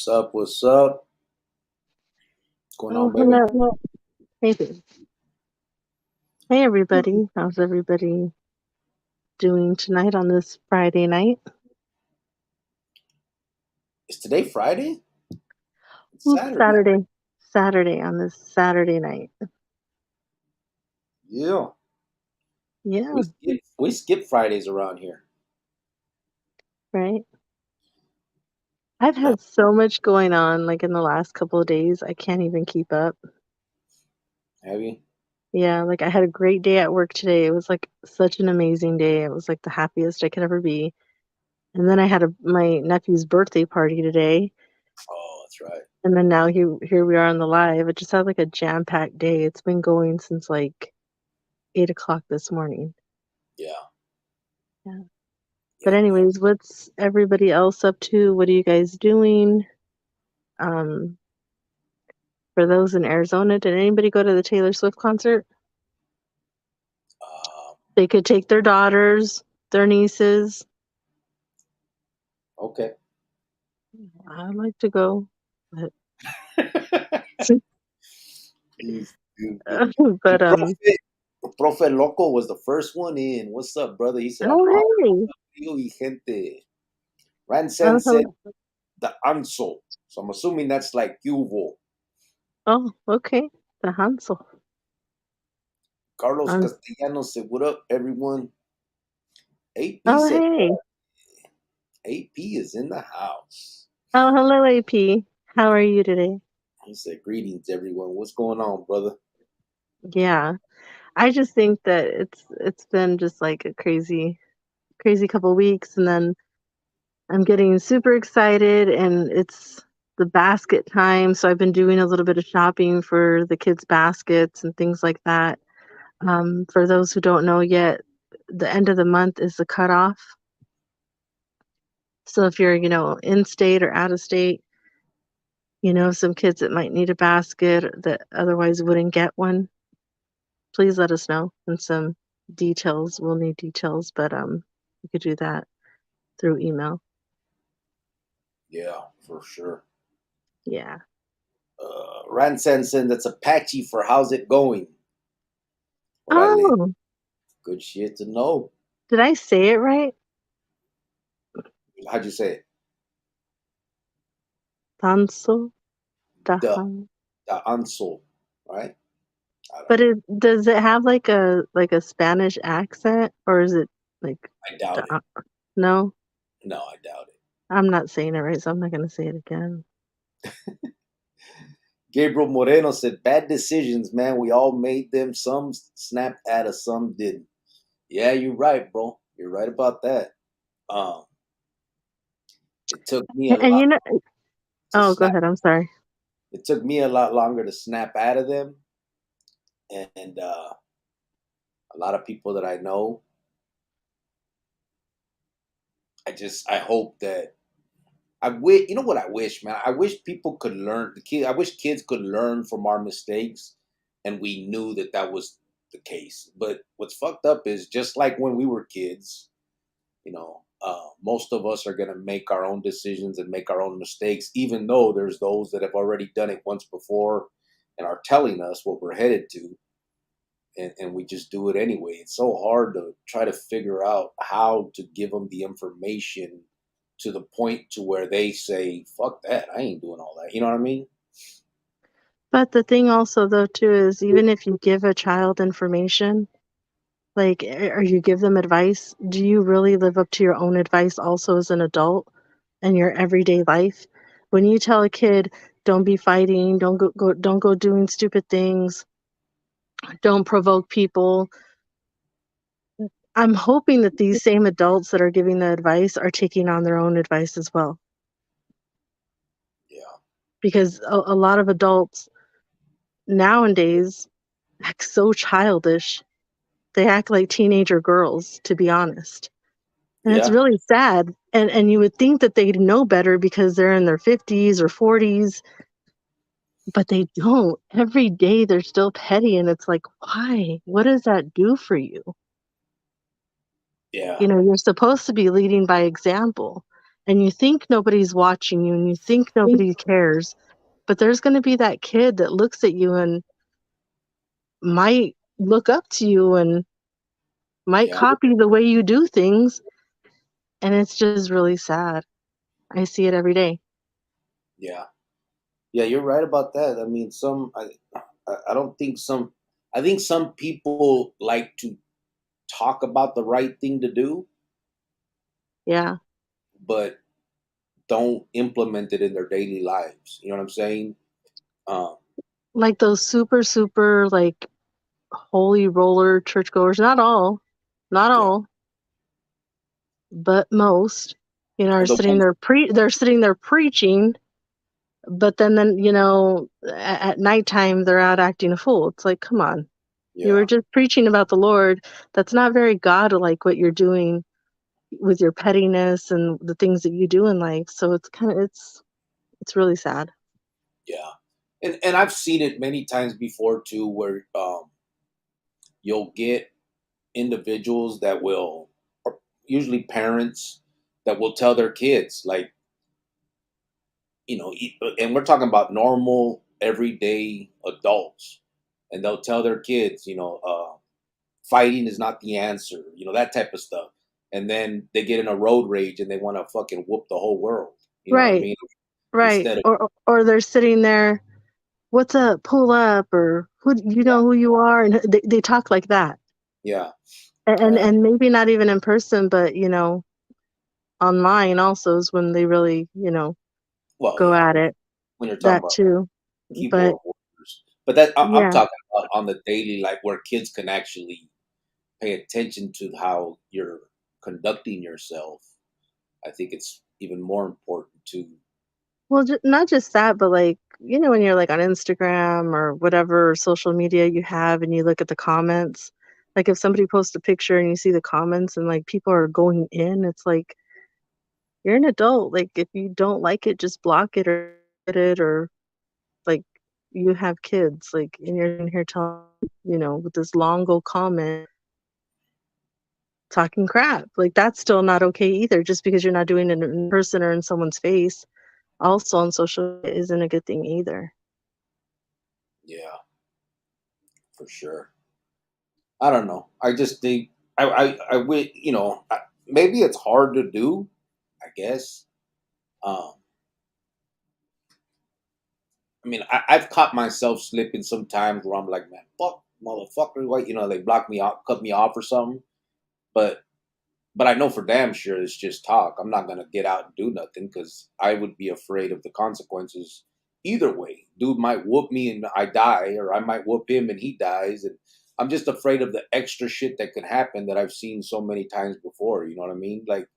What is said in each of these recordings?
What's up? What's up? What's going Oh, on, baby? hello. Hey, hey, everybody. How's everybody doing tonight on this Friday night? Is today Friday? It's Ooh, Saturday. Saturday. Saturday on this Saturday night. Yeah. Yeah, We skip Fridays around here. right. I've had so much going on like in the last couple of days. I can't even keep up. Have you? Yeah, like I had a great day at work today. It was like such an amazing day. It was like the happiest I could ever be. And then I had my nephew's birthday party today. Oh, that's right. And then now here we are on the live. It just had like a jam-packed day. It's been going since like 8 o'clock this morning. Yeah. Yeah. But Yep. Yep. anyways, what's everybody else up to? What are you guys doing? Um, for those in Arizona, did anybody go to the Taylor Swift concert? They could take their daughters, their nieces. Okay. I'd like to go, but He's stupid. but Profe Loco was the first one in. What's up, brother? He said, oh hey, "Amigo y gente." Ransen oh said hello. the Anso. So I'm assuming that's like Yuvo. Oh okay, the Hansel. Carlos Um, Castellanos said, "What up, everyone?" AP oh said, hey, "AP is in the house." oh hello AP. How are you today? He said, "Greetings, everyone. What's going on, brother?" Yeah, I just think that it's been just like a crazy couple weeks, and then I'm getting super excited, and it's the basket time. So I've been doing a little bit of shopping for the kids' baskets and things like that. For those who don't know yet, the end of the month is the cutoff. So if you're, in state or out of state, some kids that might need a basket that otherwise wouldn't get one, please let us know. And some details, we'll need details, but you could do that through email. Yeah, for sure. Yeah. Ransan said, "That's Apache for how's it going?" Orale. Oh, Good shit to know. did I say it right? How'd you say it? Tanso? The Dahan. the Anso, right? I don't But know. does it have like a Spanish accent, or is it like I doubt it. da- no? No, I doubt it. I'm not saying it right, so I'm not gonna say it again. Gabriel Moreno said, "Bad decisions, man. We all made them. Some snapped at us, some didn't." Yeah, you're right, bro. You're right about that. Um, it took me a And lot to oh, go snap. ahead. I'm sorry. It took me a lot longer to snap out of them, and a lot of people that I know. I hope that I wish. You know what I wish, man. I wish people could learn. I wish kids could learn from our mistakes, and we knew that that was the case. But what's fucked up is just like when we were kids. Most of us are gonna make our own decisions and make our own mistakes, even though there's those that have already done it once before and are telling us what we're headed to, and we just do it anyway. It's so hard to try to figure out how to give them the information to the point to where they say, "Fuck that, I ain't doing all that." You know what I mean? But the thing also though too is even if you give a child information, like or you give them advice, do you really live up to your own advice also as an adult in your everyday life? When you tell a kid, don't be fighting, don't go doing stupid things, don't provoke people. I'm hoping that these same adults that are giving the advice are taking on their own advice as well. Yeah. Because a lot of adults nowadays act so childish. They act like teenager girls, to be honest. And it's Yeah. really sad. And you would think that they'd know better because they're in their 50s or 40s, but they don't. Every day they're still petty, and it's like, why? What does that do for you? Yeah. You're supposed to be leading by example. and you think nobody's watching you and you think nobody cares, but there's going to be that kid that looks at you and might look up to you and might Yeah, copy the way you do things, and it's just really sad. I see it every day. yeah, yeah. You're right about that. I mean, I don't think some. I think some people like to talk about the right thing to do, Yeah. but don't implement it in their daily lives. You know what I'm saying? Um, Like those super like holy roller churchgoers, not yeah. all, but most, are The sitting ones, there they're sitting there preaching, but then at nighttime they're out acting a fool. It's like, come on. You were yeah, just preaching about the Lord. That's not very godlike what you're doing with your pettiness and the things that you do in life. So it's really sad. yeah. And I've seen it many times before too, where you'll get individuals that will, or usually parents that will tell their kids, like, and we're talking about normal, everyday adults, and they'll tell their kids, fighting is not the answer, that type of stuff. And then they get in a road rage and they want to fucking whoop the whole world. You know what I Right, mean? right. Instead of, Or they're sitting there, what's up, pull up, or who you yeah, know who you are, and they talk like that. yeah, And yeah. and maybe not even in person, but online also is when they really, Well, go yeah, at it. when you're talking That about too. But keyboard warriors, but I'm yeah. talking about on the daily, like where kids can actually pay attention to how you're conducting yourself. I think it's even more important to, Well, not just that, but like, when you're like on Instagram or whatever social media you have and you look at the comments, like if somebody posts a picture and you see the comments and like people are going in, it's like you're an adult. Like if you don't like it, just block it or edit it, or like you have kids, like, and you're in here telling, with this long old comment talking crap. Like that's still not okay either, just because you're not doing it in person or in someone's face. Also on social media isn't a good thing either. yeah, for sure. I don't know. I just think I would, maybe it's hard to do. I guess. Um, I mean, I've caught myself slipping sometimes where I'm like, man, fuck, motherfucker, what, they block me out, cut me off or something. But I know for damn sure it's just talk. I'm not gonna get out and do nothing because I would be afraid of the consequences either way. Dude might whoop me and I die, or I might whoop him and he dies, and I'm just afraid of the extra shit that could happen that I've seen so many times before. You know what I mean? Like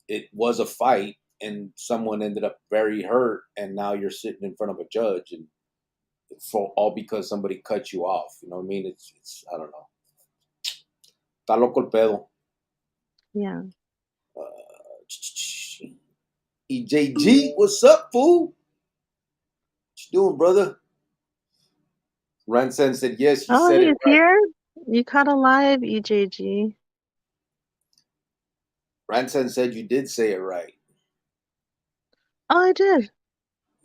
it was a fight and someone ended up very hurt, and now you're sitting in front of a judge, and for all because somebody cut you off. You know what I mean? It's I don't know. Está loco el pedo. Yeah. EJG, what's up, fool? What you doing, brother? Ransen said yes, you Oh, said it he's right. here? You caught a live EJG. Ransen said you did say it right. Oh, I did.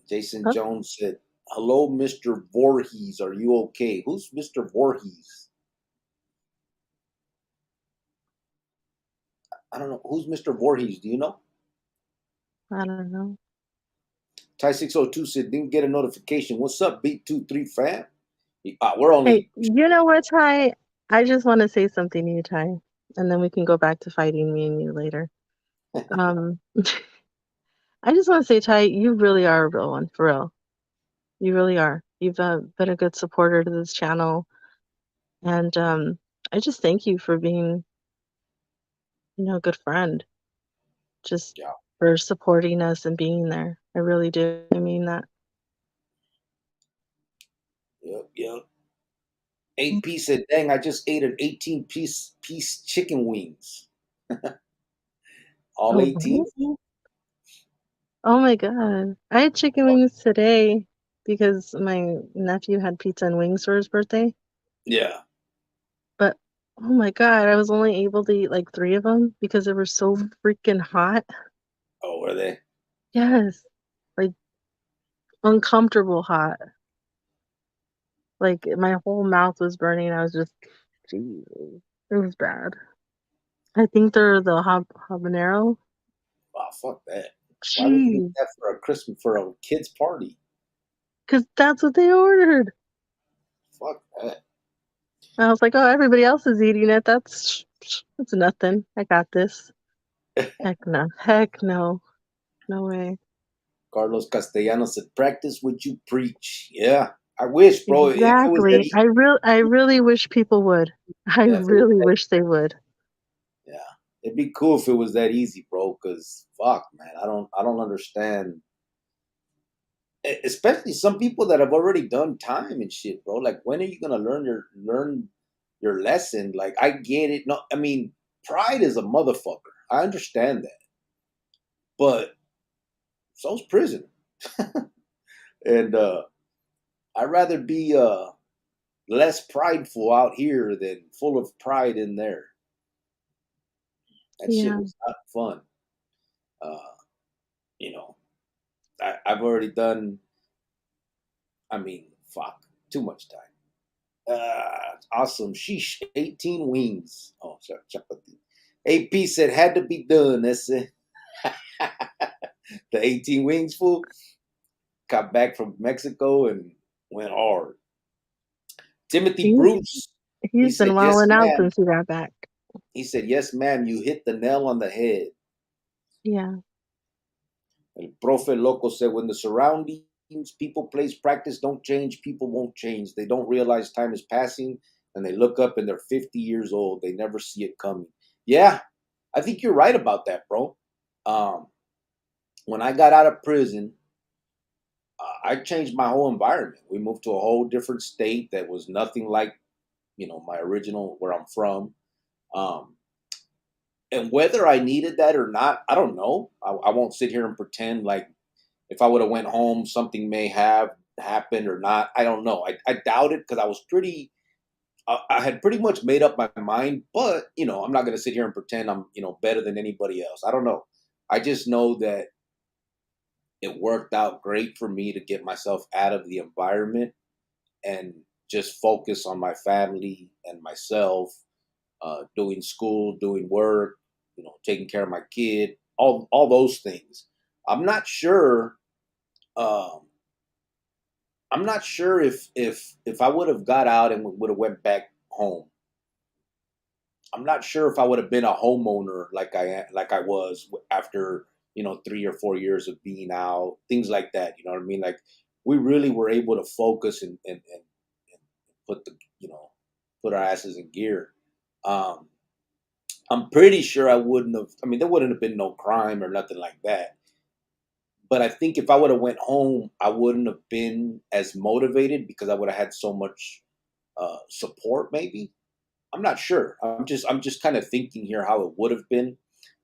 Jason Oh, Jones said, hello, Mr. Voorhees. Are you okay? Who's Mr. Voorhees? I don't know. Who's Mr. Voorhees? Do you know? I don't know. Ty602 said, didn't get a notification. What's up, B23 fam? We're Hey, only, you know what, Ty? I just want to say something to you, Ty, and then we can go back to fighting me and you later. Um, I just want to say, Ty, you really are a real one, for real. You really are. You've been a good supporter to this channel, and I just thank you for being, a good friend, just yeah, for supporting us and being there. I really do. I mean that. yep, yep. 8P said, dang, I just ate an 18 piece chicken wings. All Oh, 18? what? Oh my God. I had chicken wings today because my nephew had pizza and wings for his birthday. Yeah. But oh my God, I was only able to eat like three of them because they were so freaking hot. Oh, were they? Yes, like uncomfortable hot. Like my whole mouth was burning. I was just, Jesus, it was bad. I think they're the habanero. Oh, fuck that. Why would you eat Jeez, that for a Christmas for a kid's party? because that's what they ordered. Fuck that. I was like, oh, everybody else is eating it. That's nothing. I got this. Heck no. Heck no. No way. Carlos Castellanos said, "Practice what you preach." Yeah, I wish, bro. If it was that Exactly. easy, I really wish people would. I yeah, if it was really that, wish they would. yeah, it'd be cool if it was that easy, bro. Cause fuck, man, I don't understand. Especially some people that have already done time and shit, bro. Like, when are you gonna learn your lesson? Like, I get it. No, I mean, pride is a motherfucker. I understand that, but so's prison, and I'd rather be less prideful out here than full of pride in there. That shit Yeah. was not fun. Uh, you know, I've already done. I mean, fuck, too much time. Awesome. Sheesh, 18 wings. Oh, chapati. AP said had to be done. That's it. The 18 wings, fool. Got back from Mexico and went hard. Timothy He's Bruce. He he's been said, "Yes, wilding out ma'am." since he got back. He said, "Yes, ma'am. You hit the nail on the head." Yeah. El Profe Loco said, "When the surroundings, people, place, practice don't change, people won't change. They don't realize time is passing and they look up and they're 50 years old. They never see it coming." Yeah, I think you're right about that, bro. Um, when I got out of prison, I changed my whole environment. We moved to a whole different state that was nothing like, my original where I'm from. Um, and whether I needed that or not, I don't know. I won't sit here and pretend like if I would have went home, something may have happened or not. I don't know. I doubt it because I was pretty. I had pretty much made up my mind, but I'm not going to sit here and pretend I'm better than anybody else. I don't know. I just know that it worked out great for me to get myself out of the environment and just focus on my family and myself, doing school, doing work, taking care of my kid, all those things. I'm not sure. Um, I'm not sure if I would have got out and would have went back home. I'm not sure if I would have been a homeowner like I was after 3 or 4 years of being out, things like that. You know what I mean? Like, we really were able to focus and put the put our asses in gear. Um, I'm pretty sure I wouldn't have. I mean, there wouldn't have been no crime or nothing like that. But I think if I would have went home, I wouldn't have been as motivated because I would have had so much support. Maybe. I'm not sure. I'm just kind of thinking here how it would have been.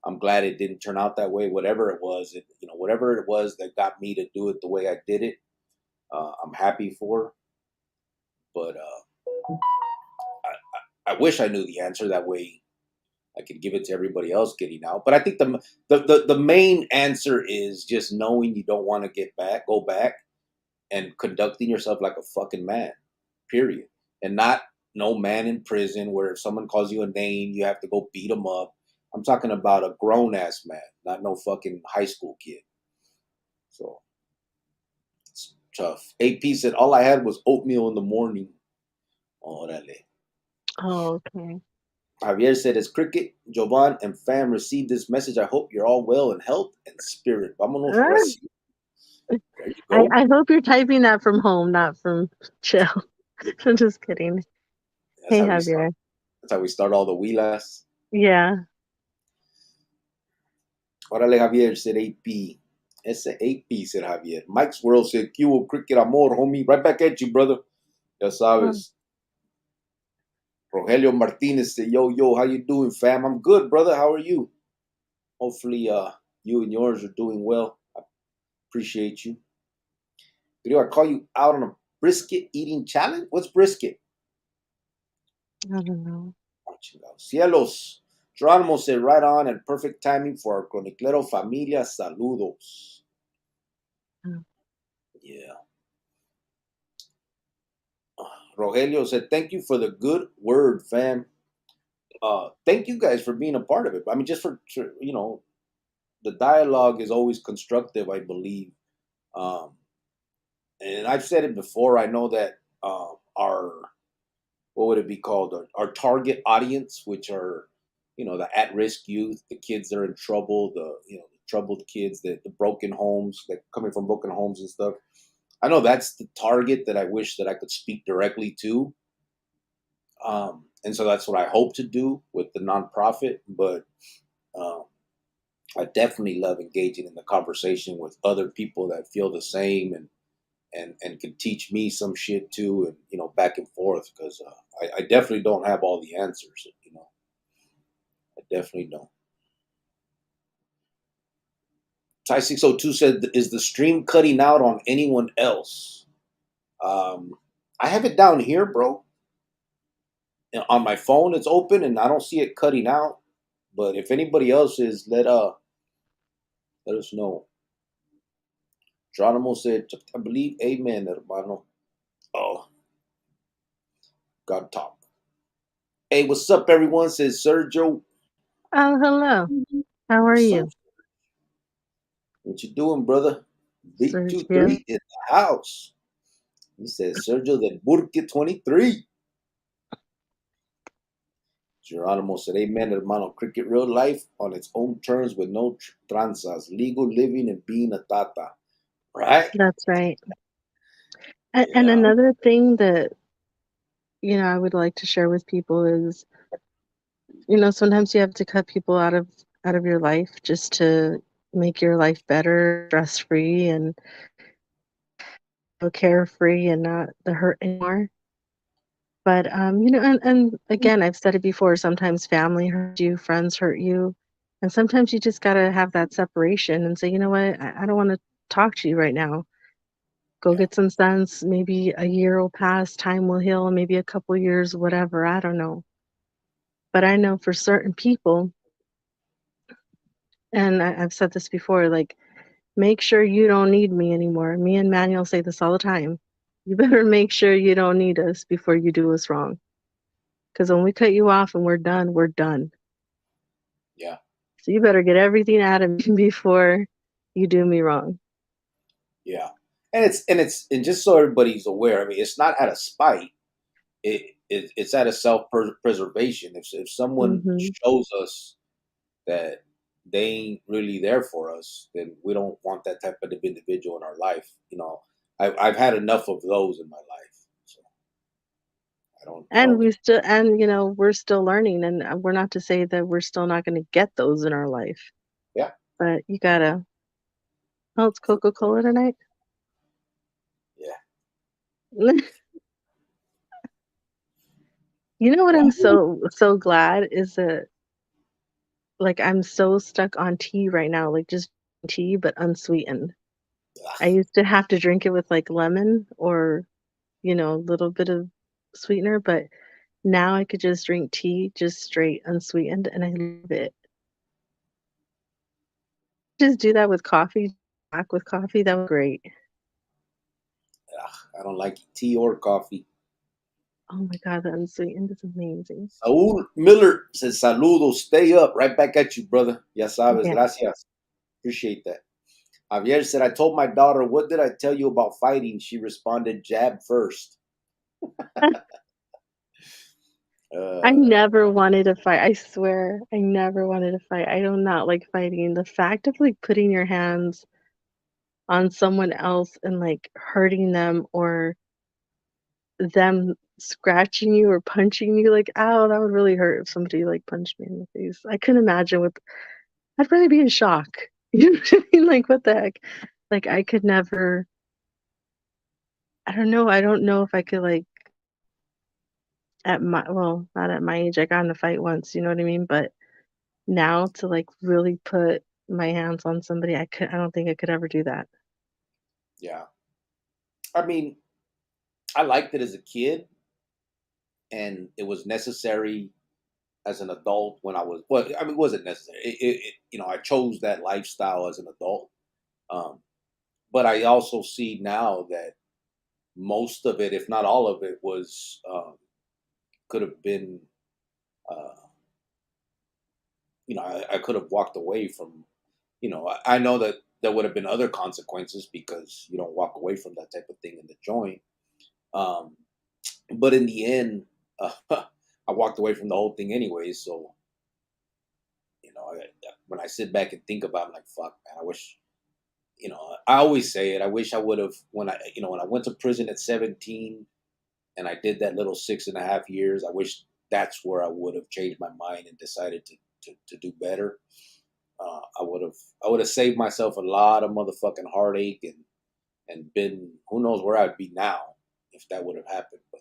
I'm glad it didn't turn out that way. Whatever it was, whatever it was that got me to do it the way I did it, I'm happy for. But I wish I knew the answer. That way, I could give it to everybody else getting out. But I think the main answer is just knowing you don't want to go back, and conducting yourself like a fucking man. Period. And not no man in prison where if someone calls you a name, you have to go beat them up. I'm talking about a grown ass man, not no fucking high school kid. So it's tough. AP said all I had was oatmeal in the morning. Orale. Oh, okay. Javier said, as Cricket, Jovan, and fam received this message, I hope you're all well in health and spirit. Vámonos, Ah, Recio. There you go. I hope you're typing that from home, not from chill. I'm just kidding. That's Hey, how we start. Javier. That's how we start all the wheelas. Yeah. Órale, Javier, said AP. Ese AP, said Javier. Mike's World said, Q Cricket Amor, homie. Right back at you, brother. Ya Oh, sabes. Rogelio Martinez said, yo, how you doing, fam? I'm good, brother. How are you? Hopefully, you and yours are doing well. I appreciate you. Did I call you out on a brisket eating challenge? What's brisket? I don't know. Oh, chingados. Cielos. Geronimo said, right on and perfect timing for our Chroniclero familia. Saludos. Mm. Yeah. Rogelio said, thank you for the good word, fam. Thank you guys for being a part of it. I mean, just for, the dialogue is always constructive, I believe. Um, and I've said it before. I know that our, what would it be called? Our target audience, which are, the at-risk youth, the kids that are in trouble, the troubled kids, the broken homes, that coming from broken homes and stuff. I know that's the target that I wish that I could speak directly to. And so that's what I hope to do with the nonprofit. But um, I definitely love engaging in the conversation with other people that feel the same and can teach me some shit too, and back and forth, because I definitely don't have all the answers. I definitely don't. Ty 602 said, "Is the stream cutting out on anyone else?" Um, I have it down here, bro. On my phone, it's open, and I don't see it cutting out. But if anybody else is, let us know. Geronimo said, "I believe, amen, hermano." Oh, God talk. Hey, what's up, everyone? Says Sergio. Oh, hello. How are What's up? you, What you doing, brother? Beat Sergio? 23 in the house. He says Sergio del Burke 23. Geronimo said, amen, hermano. Cricket real life on its own terms with no tranzas. Legal living and being a tata. Right? That's right. And Yeah. another thing that, I would like to share with people is, sometimes you have to cut people out of your life just to make your life better, stress free and carefree and not the hurt anymore. But and again, I've said it before, sometimes family hurt you, friends hurt you, and sometimes you just gotta have that separation and say, you know what, I don't want to talk to you right now. Go Yeah. get some sense. Maybe a year will pass, time will heal, maybe a couple years, whatever. I don't know. But I know for certain people, and I've said this before, like, make sure you don't need me anymore. Me and Manuel say this all the time. You better make sure you don't need us before you do us wrong. Because when we cut you off and we're done, we're done. Yeah. So you better get everything out of me before you do me wrong. Yeah. And just so everybody's aware, I mean, it's not out of spite. It's out of self preservation. If someone Hmm. shows us that they ain't really there for us, then we don't want that type of individual in our life. I've had enough of those in my life, so I And don't. we still, and we're still learning, and we're not to say that we're still not going to get those in our life. Yeah, But you gotta. Oh, it's Coca-Cola tonight. yeah. You know what I'm Wow. so glad is that, like, I'm so stuck on tea right now, like just tea but unsweetened. I Ugh, used to have to drink it with like lemon or, a little bit of sweetener, but now I could just drink tea just straight unsweetened and I love it. Just do that with coffee, black with coffee, that was great. I don't like tea or coffee. Oh my God, the unsweetened is amazing. Saul Miller says saludos. Stay up. Right back at you, brother. Ya sabes. Yeah. Gracias. Appreciate that. Javier said, I told my daughter, what did I tell you about fighting? She responded, jab first. I Uh, never wanted to fight. I swear, I never wanted to fight. I do not like fighting. The fact of like putting your hands on someone else and like hurting them or them scratching you or punching you, like, ow, that would really hurt if somebody like punched me in the face. I couldn't imagine what I'd probably be in shock. You know what I mean? Like, what the heck? Like, I could never, I don't know. I don't know if I could like well, not at my age. I got in a fight once, you know what I mean? But now to like really put my hands on somebody, I don't think I could ever do that. yeah. I mean, I liked it as a kid, and it was necessary as an adult when I was. Well, I mean, it wasn't necessary. I chose that lifestyle as an adult. Um, but I also see now that most of it, if not all of it, was could have been. Uh, I could have walked away from. I know that there would have been other consequences because you don't walk away from that type of thing in the joint. Um, but in the end, I walked away from the whole thing anyway. So when I sit back and think about it, I'm like, fuck, man, I wish. I always say it. I wish I would have when I went to prison at 17 and I did that little 6.5 years. I wish that's where I would have changed my mind and decided to do better. I would have saved myself a lot of motherfucking heartache and been who knows where I'd be now if that would have happened. But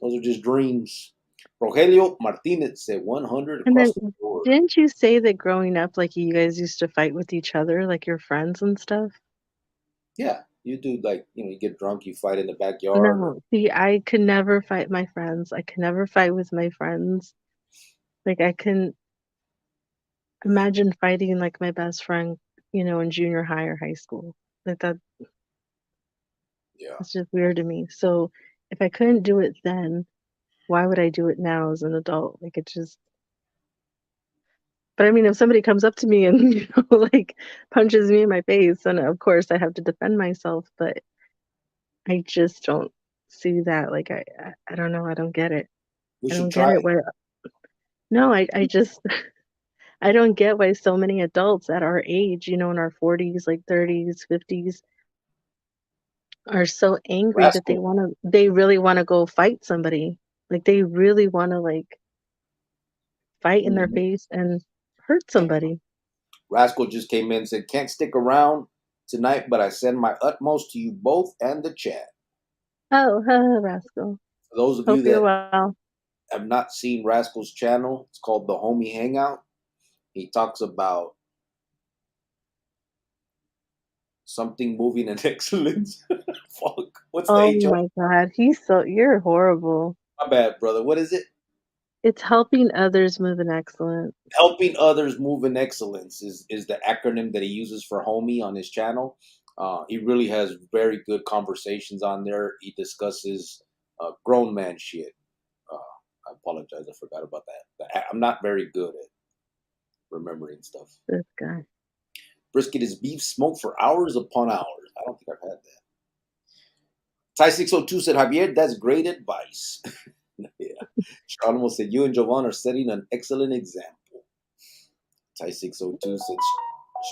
those are just dreams. Rogelio Martinez said 100 And across then the board. didn't you say that growing up, like you guys used to fight with each other, like your friends and stuff? Yeah, you do like you get drunk, you fight in the backyard. Or, No, see, I could never fight my friends. I could never fight with my friends. Like I can imagine fighting like my best friend, in junior high or high school. Like yeah, that's just weird to me. So if I couldn't do it then, why would I do it now as an adult? Like it just but I mean if somebody comes up to me and like punches me in my face, then of course I have to defend myself, but I just don't see that. Like I don't know, I don't get it. we I should don't get try it it. where no, I just I don't get why so many adults at our age, in our 40s, like 30s, 50s, are so angry that Rascal, they really want to go fight somebody. Like they really want to like fight in their mhm. face and hurt somebody. Rascal just came in and said can't stick around tonight, but I send my utmost to you both and the chat. Oh, rascal. For those of Hope you you're that well. have not seen Rascal's channel, it's called The Homie Hangout. He talks about something moving in excellence. Fuck. What's the Oh HR? my God. You're horrible. My bad, brother. What is it? It's helping others move in excellence. Helping others move in excellence is the acronym that he uses for homie on his channel. He really has very good conversations on there. He discusses grown man shit. I apologize. I forgot about that. I'm not very good at remembering stuff. This guy. Brisket is beef smoked for hours upon hours. I don't think I've had that. Ty 602 said, Javier, that's great advice. Yeah. Geronimo said, you and Jovan are setting an excellent example. Ty 602 said,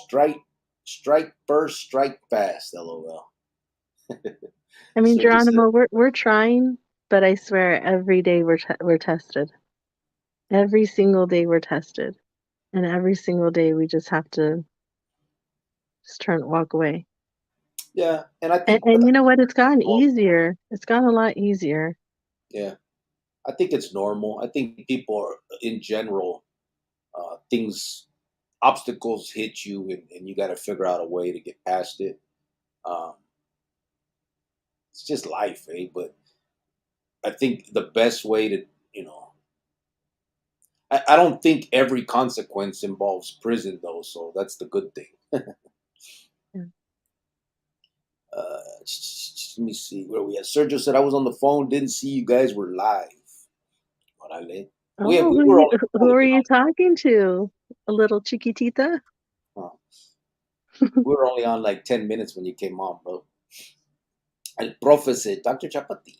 strike, strike first, strike fast, lol. I mean, Sergio said, Geronimo, we're trying, but I swear every day we're tested. Every single day we're tested. And every single day we just have to just walk away. yeah. And I And, think, but and you know what? It's gotten easier. It's gotten a lot easier. yeah, I think it's normal. I think people are, in general, things, obstacles hit you and you got to figure out a way to get past it. Um, it's just life, eh? But I think the best way to, you know, I don't think every consequence involves prison, though. So that's the good thing. Yeah. Let me see where we at. Sergio said I was on the phone, didn't see you guys were live. Orale. Oh, We were only, who only are been you talking to? A little chiquitita? on, we were only on like 10 minutes when you came on, bro. El profe said, Dr. Chapati.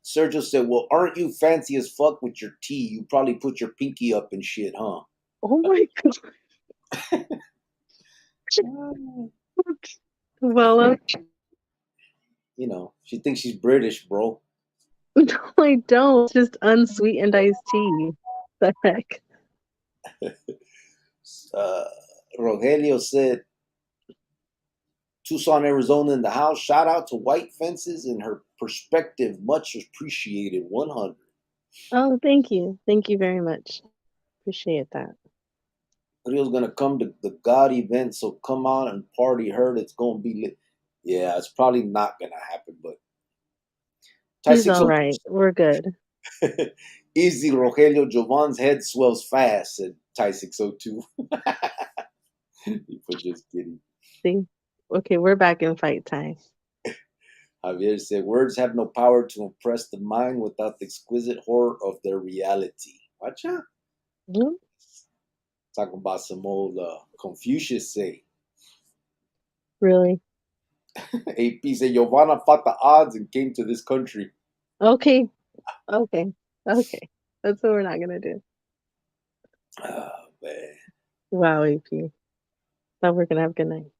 Sergio said, well, aren't you fancy as fuck with your tea? You probably put your pinky up and shit, huh? Oh my Mm. God. Well, She thinks she's British, bro. no, I don't. It's just unsweetened iced tea. The heck? Uh, Rogelio said, Tucson, Arizona in the house. Shout out to White Fences and her perspective. Much appreciated. 100. Oh, thank you. Thank you very much. Appreciate that. Rio's going to come to the God event, so come on and party. Heard it's going to be lit. Yeah, it's probably not going to happen, but Ty He's all 602. right. We're good. Easy, Rogelio. Jovan's head swells fast, said Ty602. For just kidding. See? Okay, we're back in fight time. Javier said, words have no power to impress the mind without the exquisite horror of their reality. Watcha? Mhm. Talking about some old Confucius say. Really? AP said, Giovanna fought the odds and came to this country. Okay. Okay. Okay. That's what we're not gonna do. Oh, man. Wow, AP. Thought we're gonna have a good night.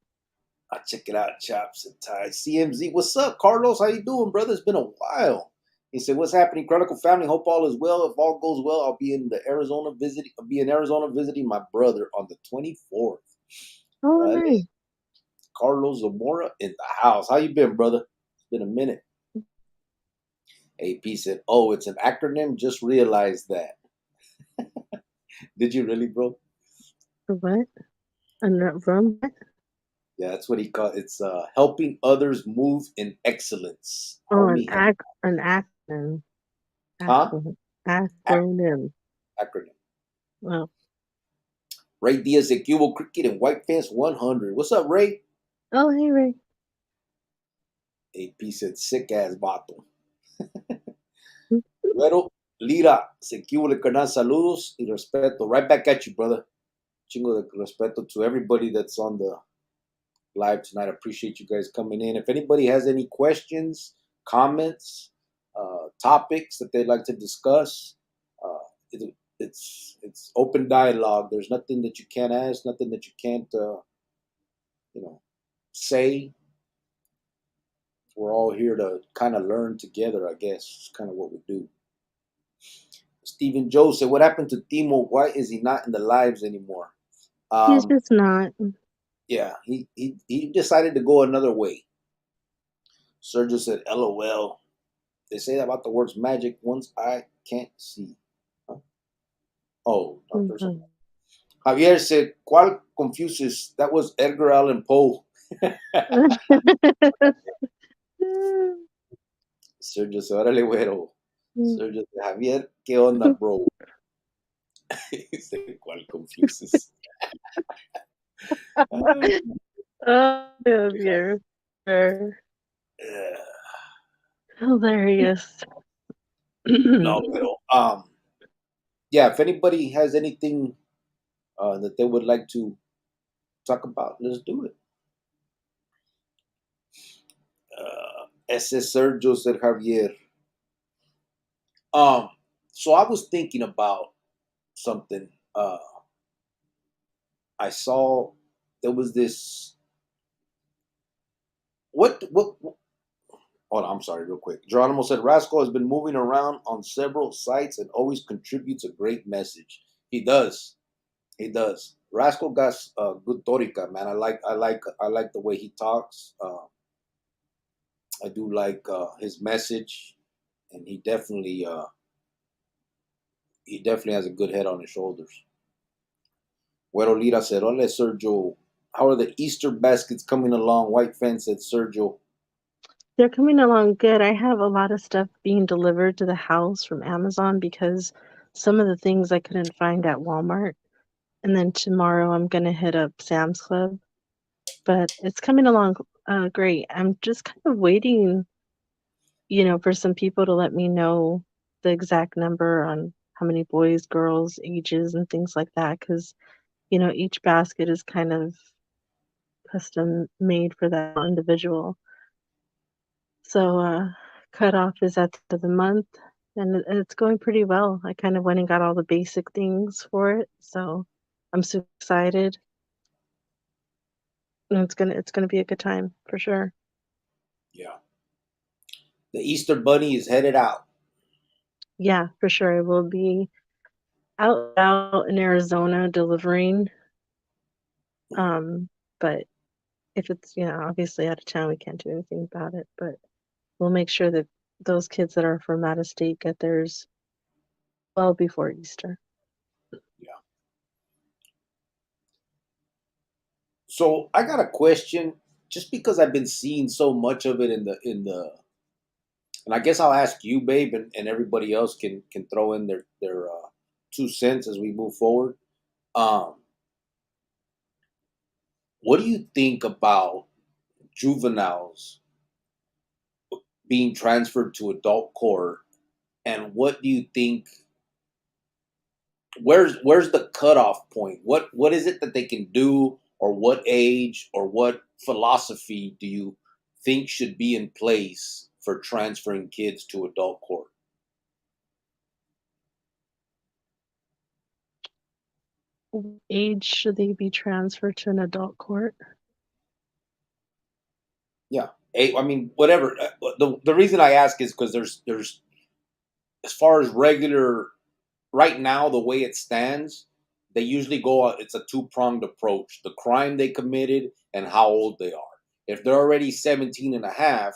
I'll check it out, Chops and Ties. CMZ, what's up, Carlos? How you doing, brother? It's been a while. He said, "What's happening, Chronicle family? Hope all is well. If all goes well, I'll be in Arizona visiting my brother on the 24th." Oh, Right, nice. Carlos Zamora in the house. How you been, brother? It's been a minute. AP said, "Oh, it's an acronym. Just realized that." Did you really, bro? What? Rum? Yeah, that's what he called. It's helping others move in excellence. Oh, Homie, an acronym. huh? Acronym. Acronym. Wow. Ray Diaz at Cubo Cricket and White Fence 100. What's up, Ray? Oh, hey, Ray. AP said, sick ass vato. Pero, Lira, se cubo le carnal, saludos y respeto. Right back at you, brother. Chingo de respeto to everybody that's on the live tonight. I appreciate you guys coming in. If anybody has any questions, comments, topics that they'd like to discuss, it's open dialogue. There's nothing that you can't ask, nothing that you can't, say. We're all here to kind of learn together, I guess. It's kind of what we do. Stephen Joe said, what happened to Timo? Why is he not in the lives anymore? He's just not. Yeah, he decided to go another way. Sergio said, LOL. They say that about the words magic ones I can't see. Huh? Oh, no, there's Mhm. Javier said, ¿Cuál Confucius? That was Edgar Allan Poe. Sergio said, órale, güero. Sergio said, Javier, ¿qué onda, bro? He said, ¿Cuál Confucius? Oh, yeah. Hilarious. No, pero, yeah, if anybody has anything that they would like to talk about, let's do it. Ese Sergio said Javier. Um, so I was thinking about something. I saw there was this. What? Hold on, I'm sorry, real quick. Geronimo said Rascal has been moving around on several sites and always contributes a great message. He does. He does. Rascal got good torica, man. I like the way he talks. I do like his message, and he definitely has a good head on his shoulders. Güero Lira said, "Ole, Sergio, how are the Easter baskets coming along?" White Fence said, "Sergio." They're coming along good. I have a lot of stuff being delivered to the house from Amazon because some of the things I couldn't find at Walmart. And then tomorrow I'm gonna hit up Sam's Club. But it's coming along great. I'm just kind of waiting, for some people to let me know the exact number on how many boys, girls, ages, and things like that. Because, each basket is kind of custom made for that individual. So, cutoff is at the end of the month, and it's going pretty well. I kind of went and got all the basic things for it, so I'm super excited. And it's gonna be a good time for sure. Yeah. The Easter Bunny is headed out. Yeah, for sure. It will be out in Arizona delivering. But if it's, obviously out of town, we can't do anything about it. But we'll make sure that those kids that are from out of state get theirs well before Easter. Yeah. So I got a question. Just because I've been seeing so much of it in the And I guess I'll ask you, babe, and everybody else can throw in their 2 cents as we move forward. Um, what do you think about juveniles being transferred to adult court, and what do you think? Where's the cutoff point? What is it that they can do, or what age, or what philosophy do you think should be in place for transferring kids to adult court? What age should they be transferred to an adult court? Yeah, I mean, whatever. The reason I ask is because there's as far as regular right now, the way it stands, they usually go. It's a two-pronged approach: the crime they committed and how old they are. If they're already 17 and a half,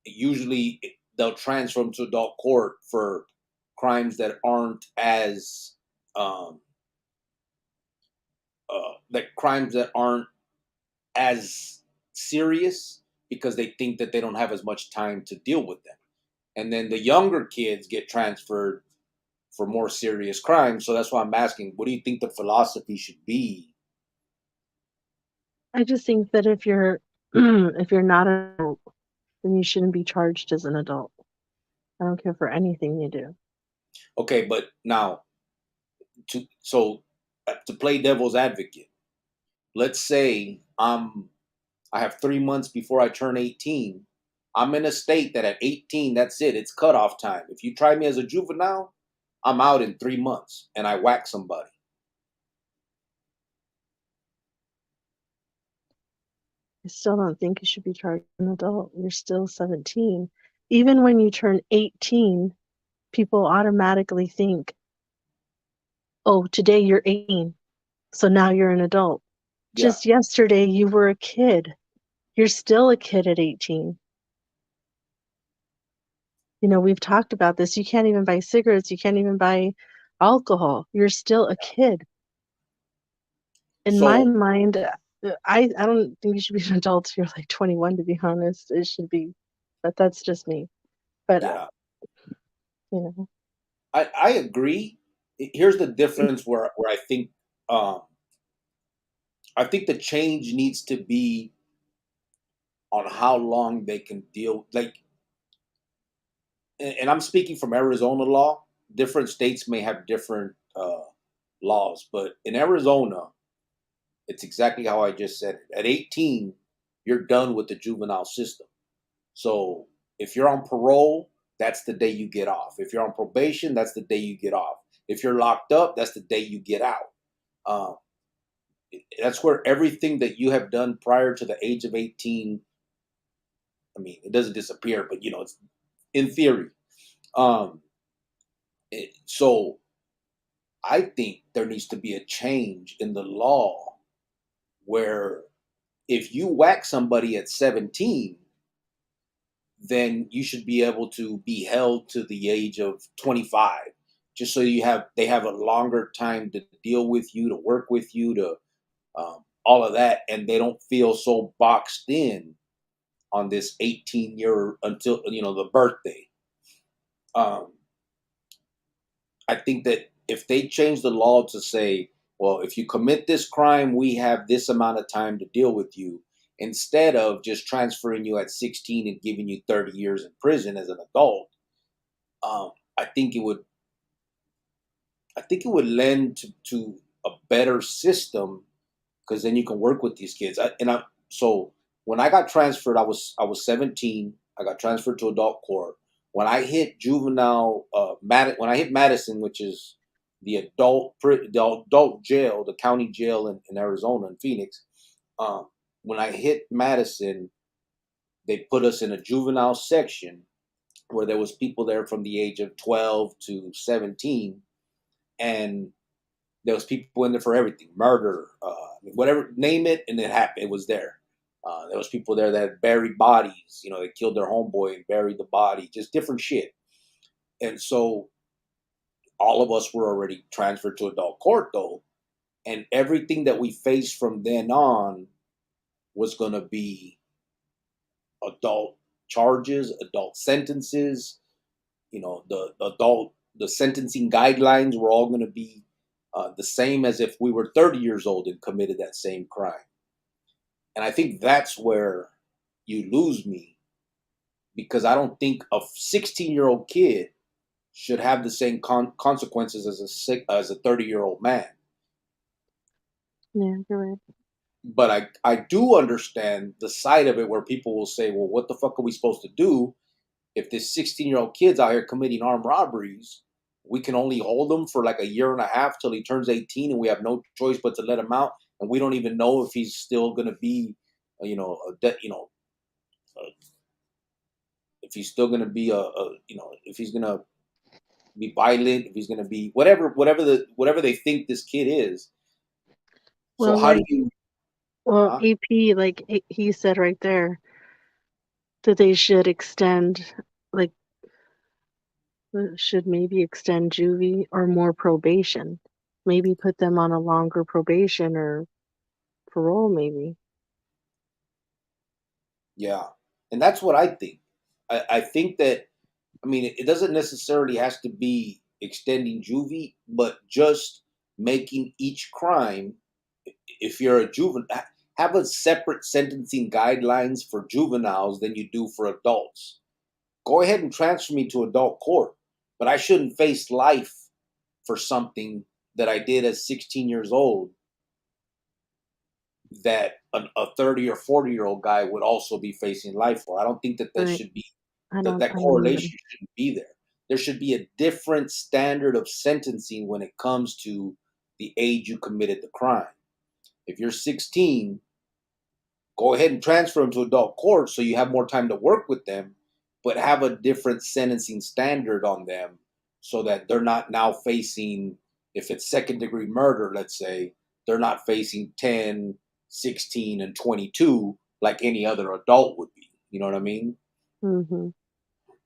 usually they'll transfer them to adult court for crimes that aren't as um, crimes that aren't as serious, because they think that they don't have as much time to deal with them. And then the younger kids get transferred for more serious crimes. So that's why I'm asking, what do you think the philosophy should be? I just think that if you're if you're not an adult, then you shouldn't be charged as an adult. I don't care for anything you do. Okay, but now to play devil's advocate, let's say I have 3 months before I turn 18. I'm in a state that at 18, that's it. It's cutoff time. If you try me as a juvenile, I'm out in 3 months and I whack somebody. I still don't think you should be charged as an adult. You're still 17. Even when you turn 18, people automatically think, oh, today you're 18, so now you're an adult. Yeah. Just yesterday, you were a kid. You're still a kid at 18. You know, we've talked about this. You can't even buy cigarettes. You can't even buy alcohol. You're still a kid. In my So mind, I don't think you should be an adult if you're like 21, to be honest. It should be, but that's just me. But, yeah, you know, I agree. Here's the difference where um, I think the change needs to be on how long they can deal. Like, and I'm speaking from Arizona law. Different states may have different laws, but in Arizona, it's exactly how I just said it. At 18, you're done with the juvenile system. So if you're on parole, that's the day you get off. If you're on probation, that's the day you get off. If you're locked up, that's the day you get out. Um, that's where everything that you have done prior to the age of 18, I mean, it doesn't disappear, but it's in theory. Um, so I think there needs to be a change in the law where if you whack somebody at 17, then you should be able to be held to the age of 25, just so they have a longer time to deal with you, to work with you, to all of that, and they don't feel so boxed in on this 18-year until the birthday. um, I think that if they change the law to say, well, if you commit this crime, we have this amount of time to deal with you, instead of just transferring you at 16 and giving you 30 years in prison as an adult, um, I think it would lend to a better system, because then you can work with these kids. So when I got transferred, I was 17. I got transferred to adult court. When I hit when I hit Madison, which is the adult jail, the county jail in Arizona, in Phoenix. Um, when I hit Madison, they put us in a juvenile section where there was people there from the age of 12 to 17, and there was people in there for everything, murder, whatever, name it, and it happened. It was there. There was people there that had buried bodies. They killed their homeboy and buried the body, just different shit. And so all of us were already transferred to adult court, though, and everything that we faced from then on was going to be adult charges, adult sentences. The sentencing guidelines were all going to be the same as if we were 30 years old and committed that same crime. And I think that's where you lose me, because I don't think a 16-year-old kid should have the same consequences as a 30-year-old man. Yeah, you're right. But I do understand the side of it where people will say, well, what the fuck are we supposed to do if this 16-year-old kid's out here committing armed robberies? We can only hold him for like a year and a half till he turns 18, and we have no choice but to let him out. And we don't even know if he's still going to be, if he's still going to be if he's going to be violent, if he's going to be whatever they think this kid is. So Well, how do like, you? well, Huh? AP, like he said right there, that they should extend, like, should maybe extend juvie or more probation. Maybe put them on a longer probation or parole, maybe. Yeah, and that's what I think. I think that, I mean, it doesn't necessarily has to be extending juvie, but just making each crime, if you're a juvenile, have a separate sentencing guidelines for juveniles than you do for adults. Go ahead and transfer me to adult court, but I shouldn't face life for something that I did at 16 years old that a 30 or 40-year-old guy would also be facing life for. I don't think that Right. should be, I that don't, that I don't either. correlation shouldn't be there. There should be a different standard of sentencing when it comes to the age you committed the crime. If you're 16, go ahead and transfer them to adult court so you have more time to work with them, but have a different sentencing standard on them so that they're not now facing, if it's second degree murder, let's say, they're not facing 10, 16, and 22 like any other adult would be. You know what I mean? Hmm.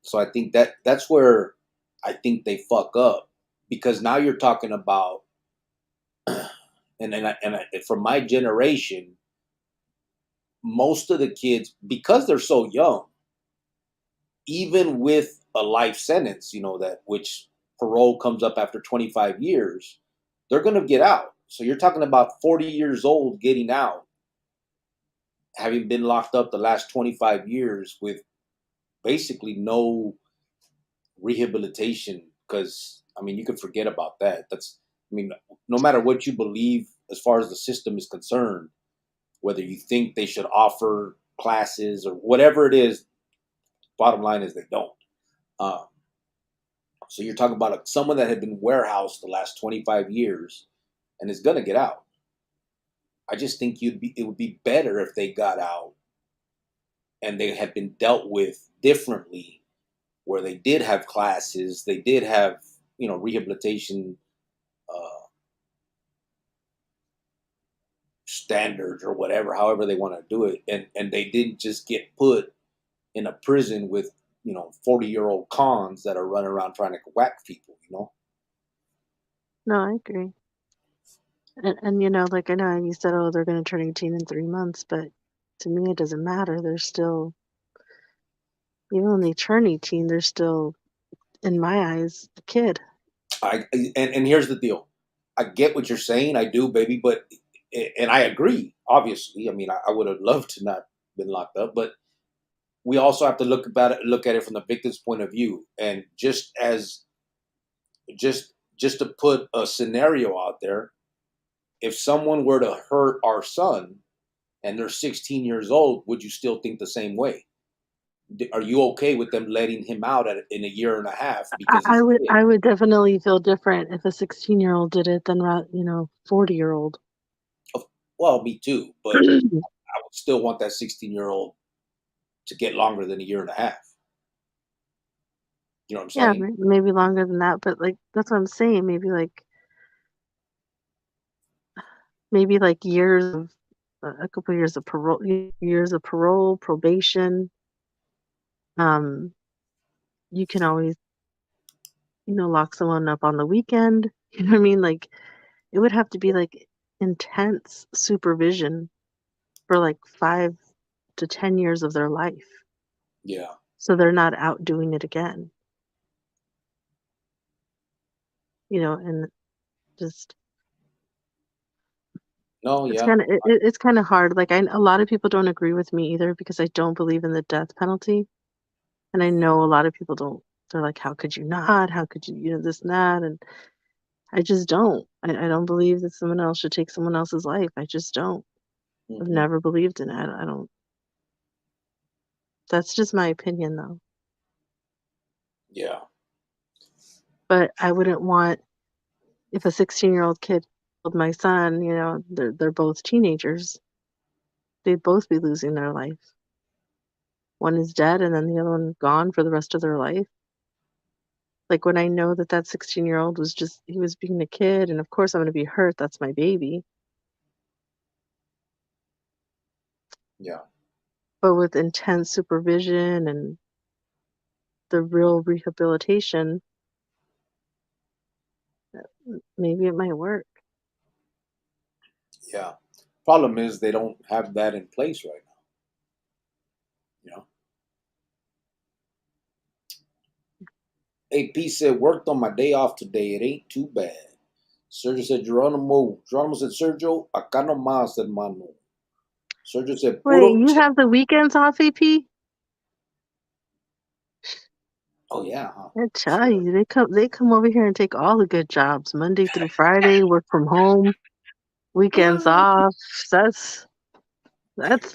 So I think that's where I think they fuck up, because now you're talking about, from my generation, most of the kids, because they're so young, even with a life sentence, that which parole comes up after 25 years, they're going to get out. So you're talking about 40 years old getting out, having been locked up the last 25 years with basically no rehabilitation. Because, I mean, you can forget about that. I mean, no matter what you believe as far as the system is concerned, whether you think they should offer classes or whatever it is, bottom line is they don't. Um, So you're talking about someone that had been warehoused the last 25 years and is going to get out. I just think it would be better if they got out and they had been dealt with differently, where they did have classes, they did have, rehabilitation uh, standards or whatever, however they want to do it, and they didn't just get put in a prison with 40-year-old cons that are running around trying to whack people. No, I agree. And like, I know you said, oh, they're going to turn 18 in 3 months, but to me, it doesn't matter. They're still, even when they turn 18, they're still, in my eyes, a kid. And here's the deal. I get what you're saying. I do, baby. But and I agree. Obviously, I mean, I would have loved to not been locked up, but we also have to look at it from the victim's point of view. And just to put a scenario out there, if someone were to hurt our son and they're 16 years old, would you still think the same way? Are you okay with them letting him out in a year and a half I, because I he's would a kid? I would definitely feel different if a 16-year-old did it than 40-year-old. Well, me too, but I would still want that 16-year-old to get longer than a year and a half. You know what I'm Yeah, saying? maybe longer than that, but like that's what I'm saying. Maybe like years of a couple years of parole, probation. Um, you can always lock someone up on the weekend. You know what I mean? Like it would have to be like intense supervision for like 5 to 10 years of their life. Yeah. so they're not out doing it again. And just No, it's yeah. kind of it's kind of hard. Like a lot of people don't agree with me either because I don't believe in the death penalty, and I know a lot of people don't. They're like, how could you not? How could you, this and that? And I just don't. I don't believe that someone else should take someone else's life. I just don't. I've Hmm. never believed in it. I don't. That's just my opinion, though. Yeah. But I wouldn't want if a 16-year-old kid killed my son. They're both teenagers. They'd both be losing their life. One is dead, and then the other one gone for the rest of their life. Like when I know that 16-year-old he was being a kid, and of course I'm going to be hurt. That's my baby. Yeah. But with intense supervision and the real rehabilitation, maybe it might work. Yeah. Problem is they don't have that in place right now. You know. AP said worked on my day off today. It ain't too bad. Sergio said Geronimo. Geronimo said Sergio, acá nomás, hermano. Sergio said Wait, puro. you have the weekends off, AP? Oh yeah, huh? I tell Shit. you, they come over here and take all the good jobs, Monday through Friday, work from home, weekends off. That's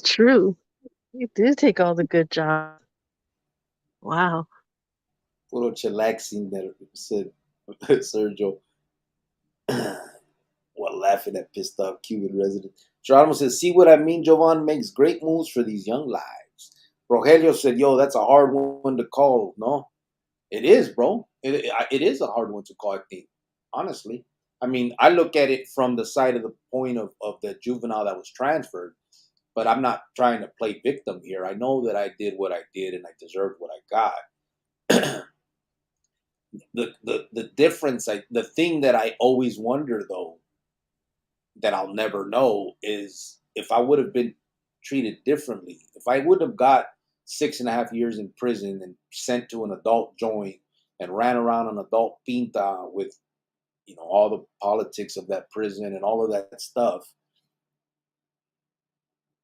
true. You do take all the good jobs. Wow. Puro chillaxing that said Sergio. While laughing at pissed off Cuban residents. Geronimo says, see what I mean? Jovan makes great moves for these young lives. Rogelio said, yo, that's a hard one to call, no? It is, bro. It is a hard one to call, I think, honestly. I mean, I look at it from the side of the point of the juvenile that was transferred, but I'm not trying to play victim here. I know that I did what I did and I deserved what I got. The difference, the thing that I always wonder though, that I'll never know is if I would have been treated differently. If I would have got 6.5 years in prison and sent to an adult joint and ran around an adult pinta with all the politics of that prison and all of that stuff,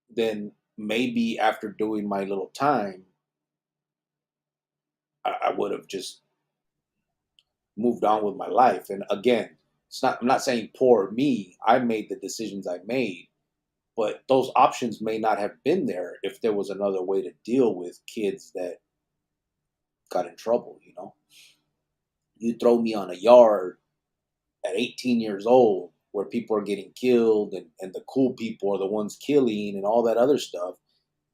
then maybe after doing my little time, I would have just moved on with my life. And again, I'm not saying poor me. I made the decisions I made, but those options may not have been there if there was another way to deal with kids that got in trouble. You throw me on a yard at 18 years old where people are getting killed and the cool people are the ones killing and all that other stuff.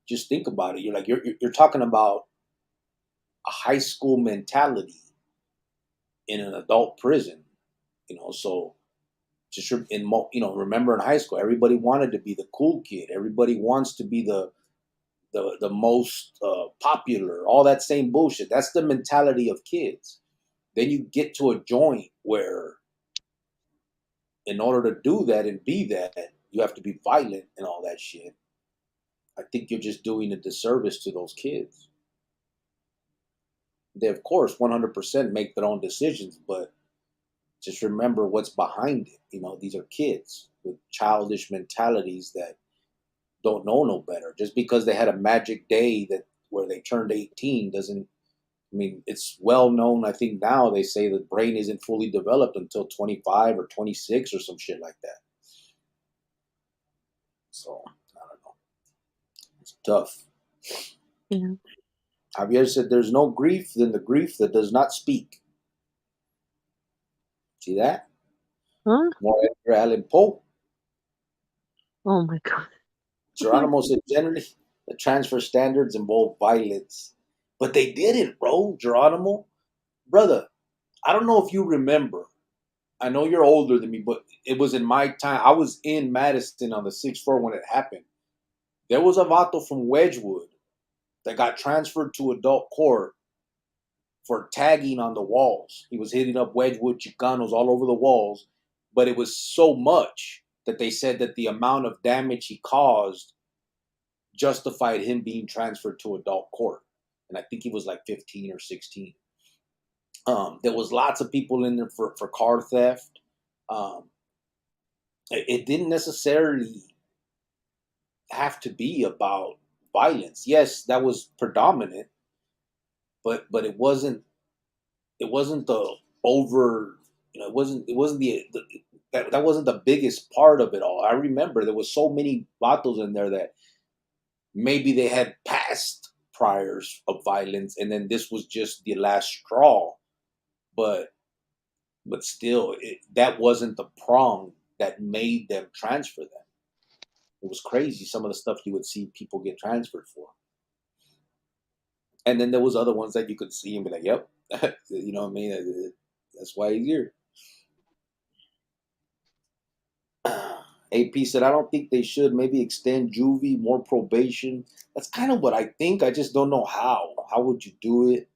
Just think about it. You're talking about a high school mentality in an adult prison. So just remember in high school, everybody wanted to be the cool kid. Everybody wants to be the most popular, all that same bullshit. That's the mentality of kids. Then you get to a joint where, in order to do that and be that, you have to be violent and all that shit. I think you're just doing a disservice to those kids. They, of course, 100% make their own decisions, but just remember what's behind it. These are kids with childish mentalities that don't know no better. Just because they had a magic day that where they turned 18 doesn't. I mean, it's well known. I think now they say the brain isn't fully developed until 25 or 26 or some shit like that. So I don't know. It's tough. Yeah. Javier said, "There's no grief than the grief that does not speak." See that? Huh? More Edgar Allan Poe. Oh my God. Geronimo said, "Generally, the transfer standards involve violence, but they didn't, bro." Geronimo, brother, I don't know if you remember. I know you're older than me, but it was in my time. I was in Madison on the sixth floor when it happened. There was a vato from Wedgwood that got transferred to adult court for tagging on the walls. He was hitting up Wedgwood Chicanos all over the walls, but it was so much that they said that the amount of damage he caused justified him being transferred to adult court. and I think he was like 15 or 16. There was lots of people in there for car theft. Um, it didn't necessarily have to be about violence. Yes, that was predominant, but it wasn't the over. It wasn't the that wasn't the biggest part of it all. I remember there was so many vatos in there that maybe they had past priors of violence, and then this was just the last straw. But still, that wasn't the prong that made them transfer them. It was crazy some of the stuff you would see people get transferred for. And then there was other ones that you could see and be like, "Yep," you know what I mean? That's why he's here. AP said, "I don't think they should. Maybe extend juvie, more probation." That's kind of what I think. I just don't know how. How would you do it?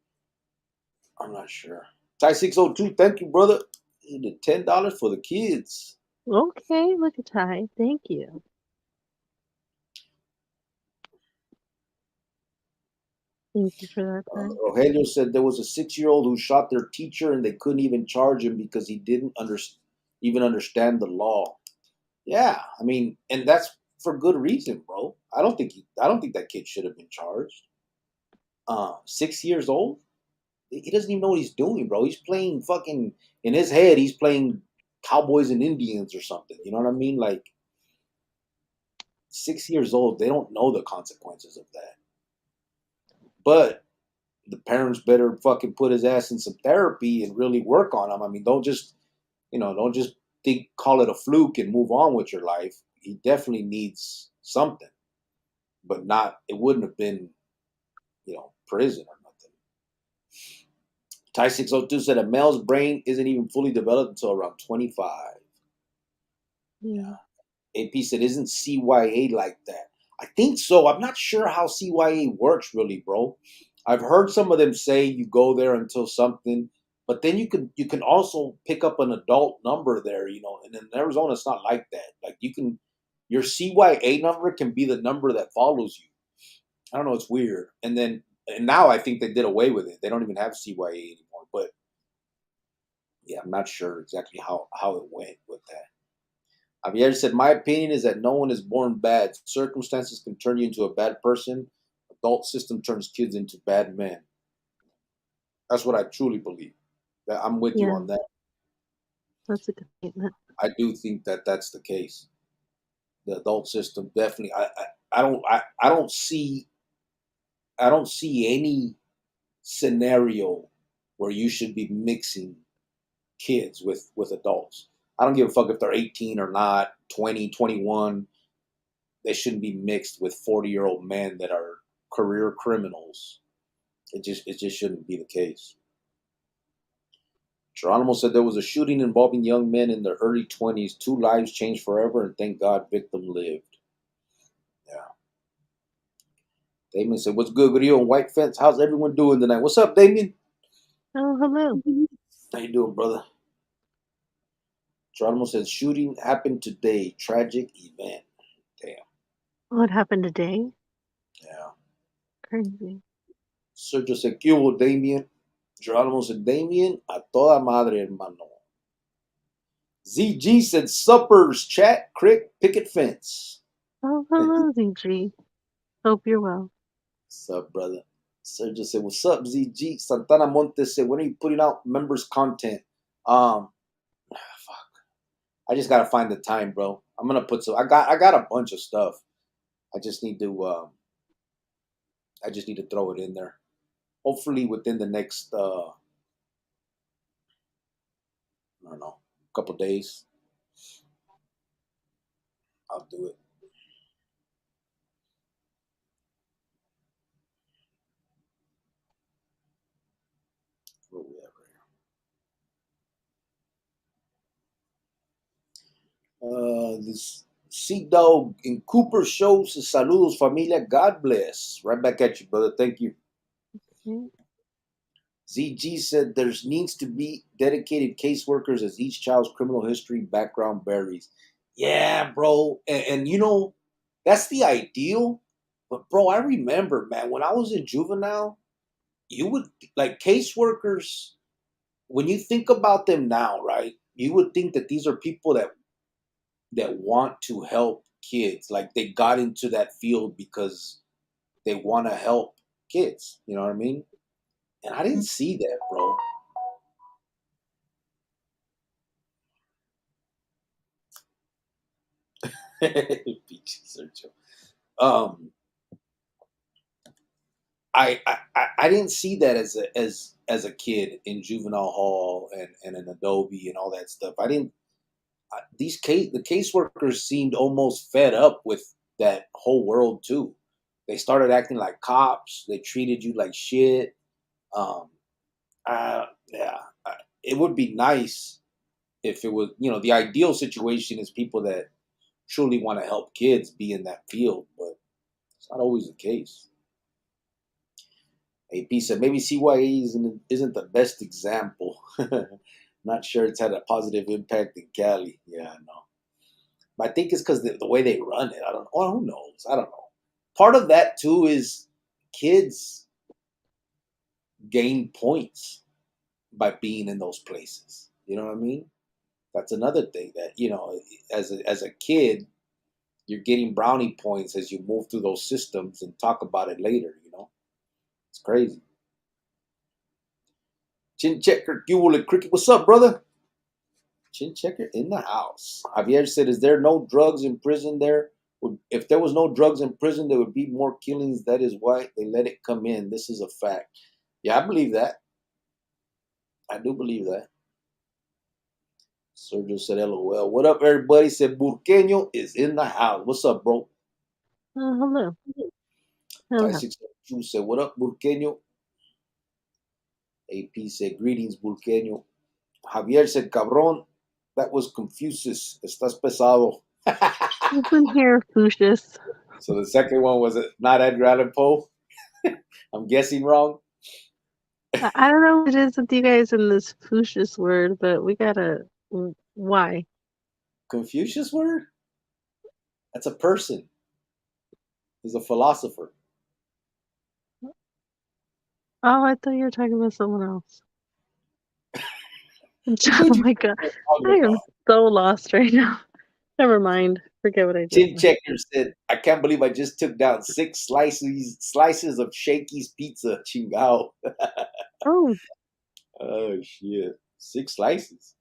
I'm not sure. Ty 602, thank you, brother. The $10 for the kids. Okay, look at Ty. Thank you. Thank you for that, Ty. Rogelio said there was a 6-year-old who shot their teacher and they couldn't even charge him because he didn't even understand the law. Yeah, I mean, and that's for good reason, bro. I don't think that kid should have been charged. 6 years old, he doesn't even know what he's doing, bro. He's playing fucking in his head. He's playing Cowboys and Indians or something. You know what I mean? Like 6 years old, they don't know the consequences of that. But the parents better fucking put his ass in some therapy and really work on him. I mean, don't just call it a fluke and move on with your life. He definitely needs something, but not. It wouldn't have been, prison or nothing. Ty 602 said a male's brain isn't even fully developed until around 25. Yeah. AP said, isn't CYA like that? I think so. I'm not sure how CYA works really, bro. I've heard some of them say you go there until something, but then you can also pick up an adult number there, and in Arizona it's not like that. Like your CYA number can be the number that follows you. I don't know, it's weird. And now I think they did away with it. They don't even have CYA anymore. But yeah, I'm not sure exactly how it went with that. Javier said, my opinion is that no one is born bad. Circumstances can turn you into a bad person. Adult system turns kids into bad men. That's what I truly believe. I'm with you Yeah, on that. that's a good statement. I do think that that's the case. The adult system definitely. I don't see any scenario where you should be mixing kids with adults. I don't give a fuck if they're 18 or not, 20, 21. They shouldn't be mixed with 40-year-old men that are career criminals. It just shouldn't be the case. Geronimo said there was a shooting involving young men in their early 20s. 2 lives changed forever, and thank God victim lived. Yeah. Damien said, what's good, Grillo and White Fence? How's everyone doing tonight? What's up, Damien? Oh, hello. How you doing, brother? Geronimo said, shooting happened today. Tragic event. Damn. What happened today? Yeah. Crazy. Sergio said, ¿qué hubo, Damien? Geronimo said, Damien, a toda madre, hermano. ZG said, suppers, chat, crick, picket fence. Oh, hello, ZG. Hope you're well. What's up, brother? Sergio said, what's up, ZG? Santana Montes said, when are you putting out members content? Fuck. I just gotta find the time, bro. I'm gonna put some. I got a bunch of stuff. I just need to throw it in there. Hopefully within the next I don't know, couple days. I'll do it. Where we at right here? This Sea Dog in Cooper shows saludos familia. God bless. Right back at you, brother. Thank you. Okay. ZG said there needs to be dedicated caseworkers as each child's criminal history background varies. Yeah, bro. And that's the ideal. But, bro, I remember, man, when I was in juvenile, you would like caseworkers, when you think about them now, right? You would think that these are people that want to help kids. Like they got into that field because they want to help kids. You know what I mean? And I didn't see that, bro. Peachy Sergio. Um, I didn't see that as a kid in juvenile hall and in Adobe and all that stuff. I didn't. The caseworkers seemed almost fed up with that whole world too. They started acting like cops. They treated you like shit. Um, yeah, it would be nice if it was. The ideal situation is people that truly want to help kids be in that field, but it's not always the case. AP said maybe CYA isn't the best example. Not sure it's had a positive impact in Cali. Yeah, I know. But I think it's because the way they run it. I don't. Well, who knows? I don't know. Part of that too is kids gain points by being in those places. You know what I mean? That's another thing that as a kid, you're getting brownie points as you move through those systems and talk about it later. It's crazy. Chin checker, cricket. What's up, brother? Chin checker in the house. Javier said, "Is there no drugs in prison there? If there was no drugs in prison, there would be more killings. That is why they let it come in. This is a fact." Yeah, I believe that. I do believe that. Sergio said, "LOL. What up, everybody?" Said Burqueño is in the house. What's up, bro? Hello. Ty Hello. 602 said, "What up, Burqueño?" AP said, "Greetings, Burqueño." Javier said, "Cabrón, that was Confucius. Estás pesado." Listen here, Fucius. So the second one was not Edgar Allan Poe. I'm guessing wrong. I don't know what it is with you guys in this Fucius word, but we gotta. Why? Confucius word? That's a person. He's a philosopher. Oh, I thought you were talking about someone else. Which Oh one you my god, talking I am about? so lost right now. Never mind. Forget what I just Chin said. Checker said, "I can't believe I just took down 6 slices of Shakey's pizza. Chingao." Oh, Oh shit. 6 slices.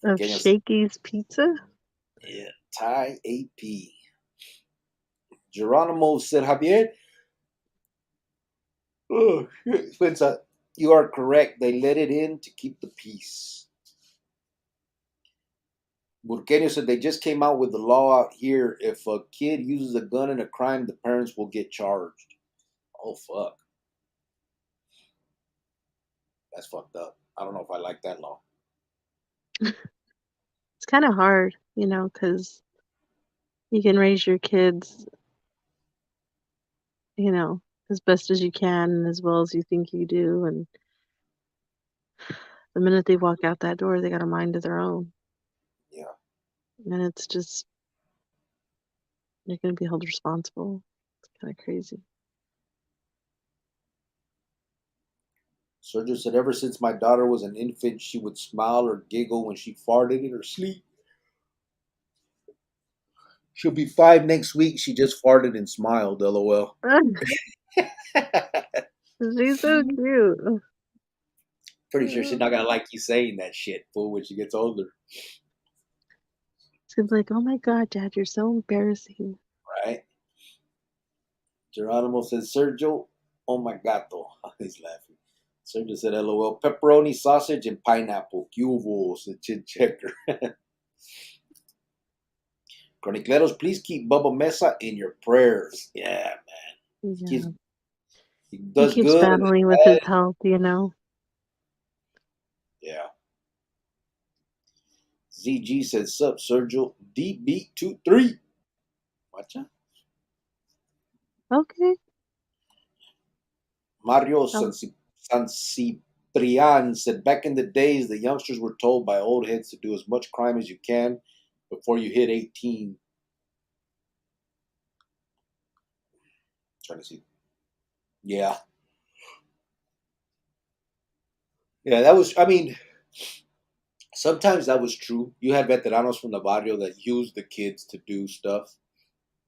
of Pequeño said, Shakey's Pizza? yeah. Thai AP. Geronimo said, "Javier, oh shit, Spencer, you are correct. They let it in to keep the peace." Burqueño said they just came out with the law out here. If a kid uses a gun in a crime, the parents will get charged. Oh fuck, that's fucked up. I don't know if I like that law. It's kind of hard, because you can raise your kids, you know, as best as you can and as well as you think you do. And the minute they walk out that door, they got a mind of their own. Yeah. And it's just, you're going to be held responsible. It's kind of crazy. Sergio said, "Ever since my daughter was an infant, she would smile or giggle when she farted in her sleep. She'll be 5 next week. She just farted and smiled. LOL." She's so cute. Pretty sure she's not gonna like you saying that shit, fool, when she gets older, She's like, oh my God, Dad, you're so embarrassing. right? Geronimo says, "Sergio, oh my gato." He's laughing. Sergio said, "LOL. Pepperoni, sausage, and pineapple. Cubo," said Chin Checker. Chronicleros, please keep Bubba Mesa in your prayers. Yeah, man. Yeah. He He does keeps good and battling then with his bad. health. Yeah. ZG says, "Sup, Sergio? Deep beat 2-3. Watch out." Okay. Mario Oh, San Ciprian said, "Back in the days, the youngsters were told by old heads to do as much crime as you can before you hit 18. Trying to see. Yeah. Yeah, that was. I mean, sometimes that was true. You had veteranos from the barrio that used the kids to do stuff.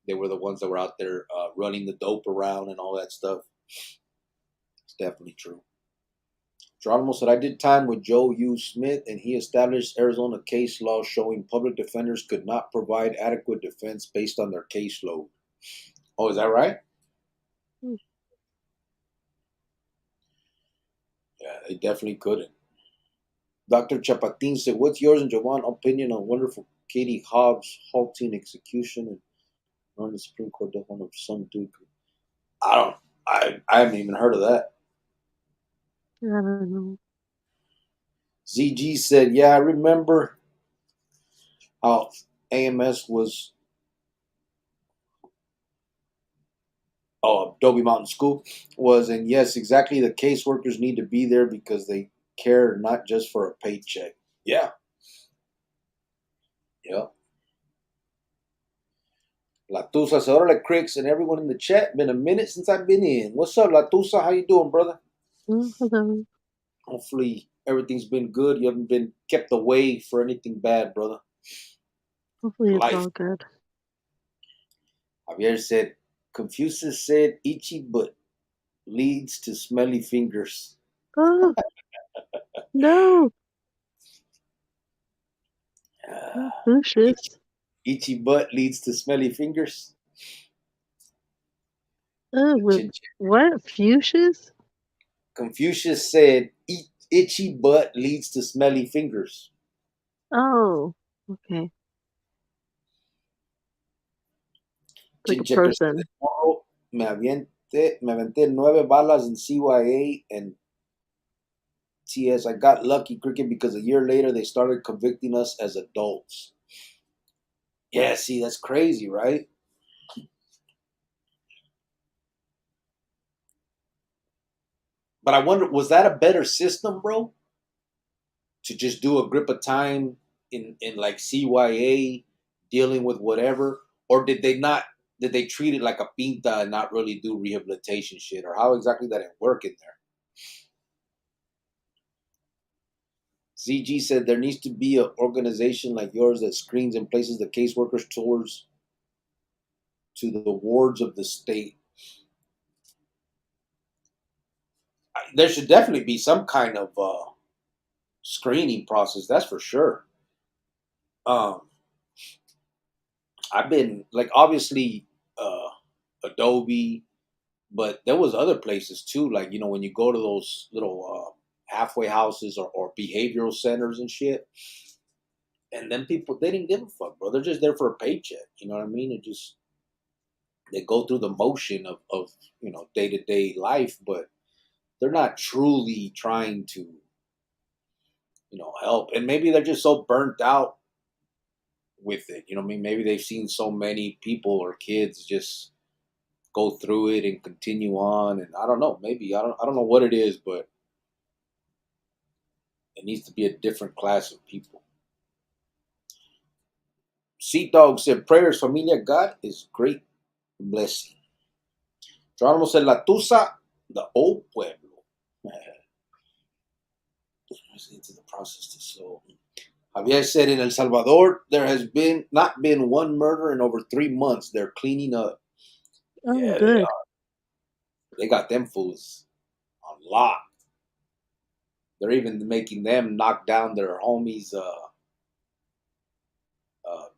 They were the ones that were out there running the dope around and all that stuff. It's definitely true. Geronimo said, I did time with Joe U. Smith, and he established Arizona case law showing public defenders could not provide adequate defense based on their caseload. Oh, is that right? Mm. Yeah, they definitely couldn't. Dr. Chapatin said, what's yours and Jovan opinion on wonderful Katie Hobbs halting execution and on the Supreme Court death warrant of some dude? I don't. I haven't even heard of that. I don't know. ZG said, yeah, I remember how AMS was, Adobe Mountain School was, and yes, exactly. The caseworkers need to be there because they care not just for a paycheck. Yeah, yeah. Latusa said, "Órale, Cricks, and everyone in the chat. Been a minute since I've been in. What's up, Latusa? How you doing, brother? Hello. Hopefully everything's been good. You haven't been kept away for anything bad, brother. Hopefully it's Life." all good. Javier said, Confucius said, itchy butt leads to smelly fingers. Oh, no. Not Itchy, Lucius. itchy butt leads to smelly fingers. Oh, with Chin- what? Fuchsias? Confucius said, itchy butt leads to smelly fingers. Oh, okay. It's like Chin a Checker said, person. tomorrow me aventé 9 balas in CYA and TS. I got lucky, Cricket, because a year later they started convicting us as adults. Yeah, see, that's crazy, right? But I wonder, was that a better system, bro? To just do a grip of time in like CYA, dealing with whatever, or did they not? Did they treat it like a pinta and not really do rehabilitation shit, or how exactly did it work in there? ZG said there needs to be an organization like yours that screens and places the caseworkers towards to the wards of the state. There should definitely be some kind of screening process. That's for sure. Um, I've been like obviously Adobe, but there was other places too. Like when you go to those little halfway houses or behavioral centers and shit, and then people they didn't give a fuck, bro. They're just there for a paycheck. You know what I mean? It just they go through the motion of day to day life, but they're not truly trying to help. And maybe they're just so burnt out with it. You know what I mean? Maybe they've seen so many people or kids just go through it and continue on. And I don't know. Maybe I don't know what it is, but it needs to be a different class of people. Sea Dog said, "Prayers, familia. God is great blessing." Geronimo said, "La Tusa, the old pueblo." Into the process to slow. Javier said, "In El Salvador, there has been not been one murder in over 3 months. They're cleaning up." Oh, Yeah, they good. are. They got them fools on lock. They're even making them knock down their homies'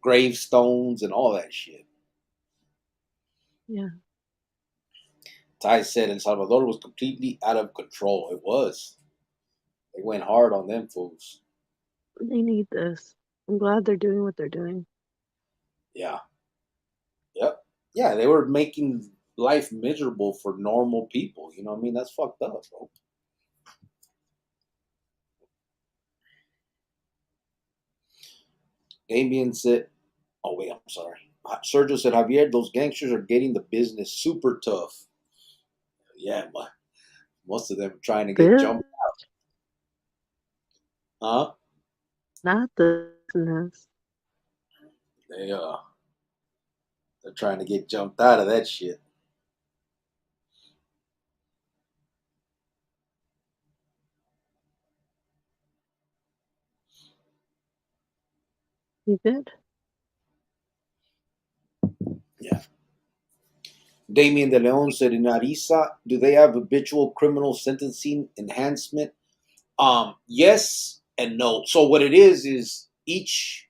gravestones and all that shit. Yeah, Ty said El Salvador was completely out of control. It was. They went hard on them fools. they need this. I'm glad they're doing what they're doing. Yeah. Yep. Yeah, they were making life miserable for normal people. You know what I mean? That's fucked up, bro. Damien said, oh, wait, I'm sorry. Sergio said, Javier, those gangsters are getting the business super tough. Yeah, but most of them are trying to get This, jumped. Huh? not the business. They, they're trying to get jumped out of that shit. You did? Yeah. Damien de Leon said in Arisa, do they have habitual criminal sentencing enhancement? Yes and no. So what it is each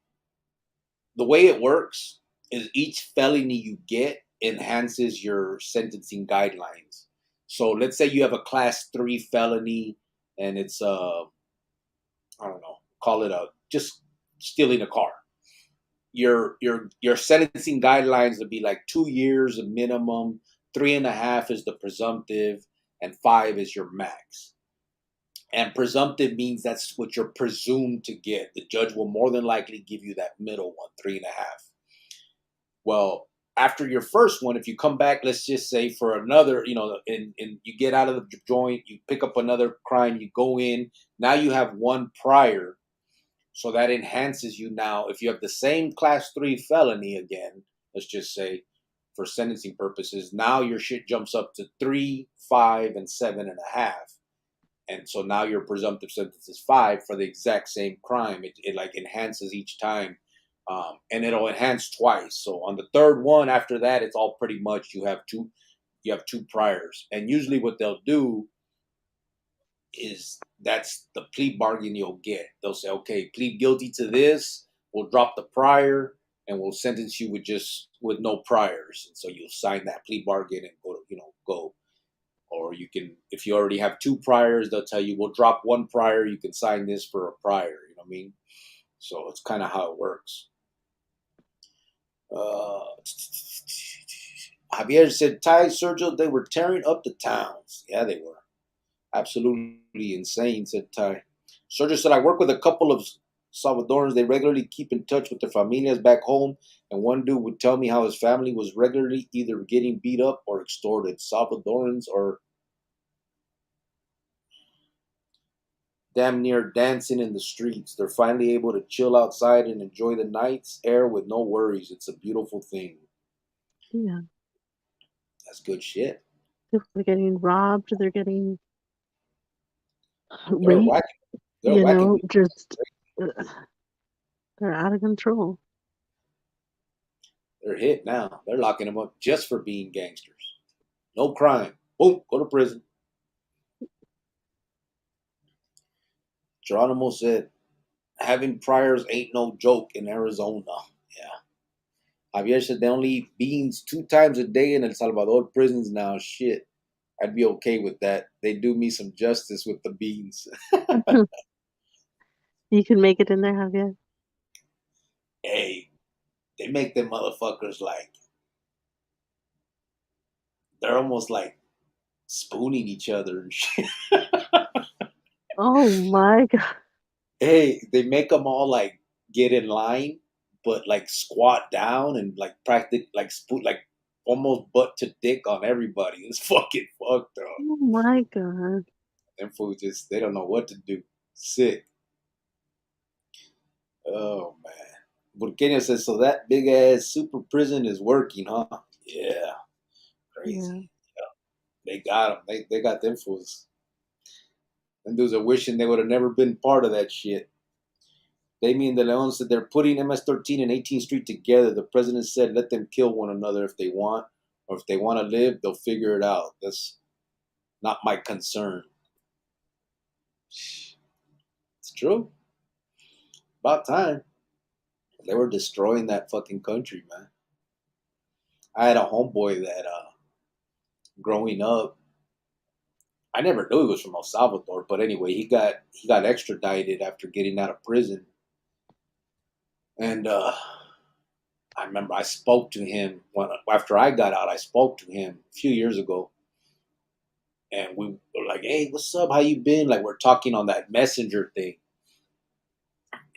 the way it works is each felony you get enhances your sentencing guidelines. So let's say you have a class 3 felony and it's I don't know, call it a just stealing a car. Your sentencing guidelines would be like 2 years a minimum, 3.5 is the presumptive, and 5 is your max. And presumptive means that's what you're presumed to get. The judge will more than likely give you that middle one, 3.5. Well, after your first one, if you come back, let's just say for another, and you get out of the joint, you pick up another crime, you go in, now you have one prior. So that enhances you now. If you have the same class 3 felony again, let's just say for sentencing purposes, now your shit jumps up to 3, 5, and 7.5. And so now your presumptive sentence is 5 for the exact same crime. It like enhances each time, and it'll enhance twice. So on the third one, after that, it's all pretty much you have two priors. And usually, what they'll do is that's the plea bargain you'll get. They'll say, okay, plead guilty to this. We'll drop the prior, and we'll sentence you with no priors. And so you'll sign that plea bargain and go. Or you can, if you already have 2 priors, they'll tell you, we'll drop 1 prior. You can sign this for a prior. You know what I mean? So it's kind of how it works. Javier said, Ty, Sergio, they were tearing up the towns. Yeah, they were. Absolutely insane, said Ty. Sergio said, I work with a couple of Salvadorans. They regularly keep in touch with their familias back home. And one dude would tell me how his family was regularly either getting beat up or extorted. Salvadorans are damn near dancing in the streets. They're finally able to chill outside and enjoy the night's air with no worries. It's a beautiful thing. Yeah. That's good shit. They're getting robbed. They're getting They're raped. whacking. They're whacking people. Just they're out of control. They're hit now. They're locking them up just for being gangsters. No crime. Boom, go to prison. Geronimo said, having priors ain't no joke in Arizona. Yeah. Javier said they only eat beans 2 times a day in El Salvador prisons now. Shit. I'd be okay with that. They do me some justice with the beans. You can make it in there, Javier. Hey, they make them motherfuckers like they're almost like spooning each other and shit. Oh my God. Hey, they make them all like get in line, but like squat down and like practice like spoon like almost butt to dick on everybody. It's fucking fucked up. Oh my God. Them fools just they don't know what to do. Sick. Oh man. Burkenia says so that big ass super prison is working, huh? Yeah. Crazy. Yeah. Yeah. They got them. They got them fools. Them dudes are wishing they would have never been part of that shit. Damien De Leon said they're putting MS-13 and 18th Street together. The president said let them kill one another if they want, or if they want to live, they'll figure it out. That's not my concern. It's true. About time. They were destroying that fucking country, man. I had a homeboy that growing up, I never knew he was from El Salvador, but anyway, he got extradited after getting out of prison. And I remember I spoke to him after I got out. I spoke to him a few years ago, and we were like, "Hey, what's up? How you been?" Like we're talking on that messenger thing.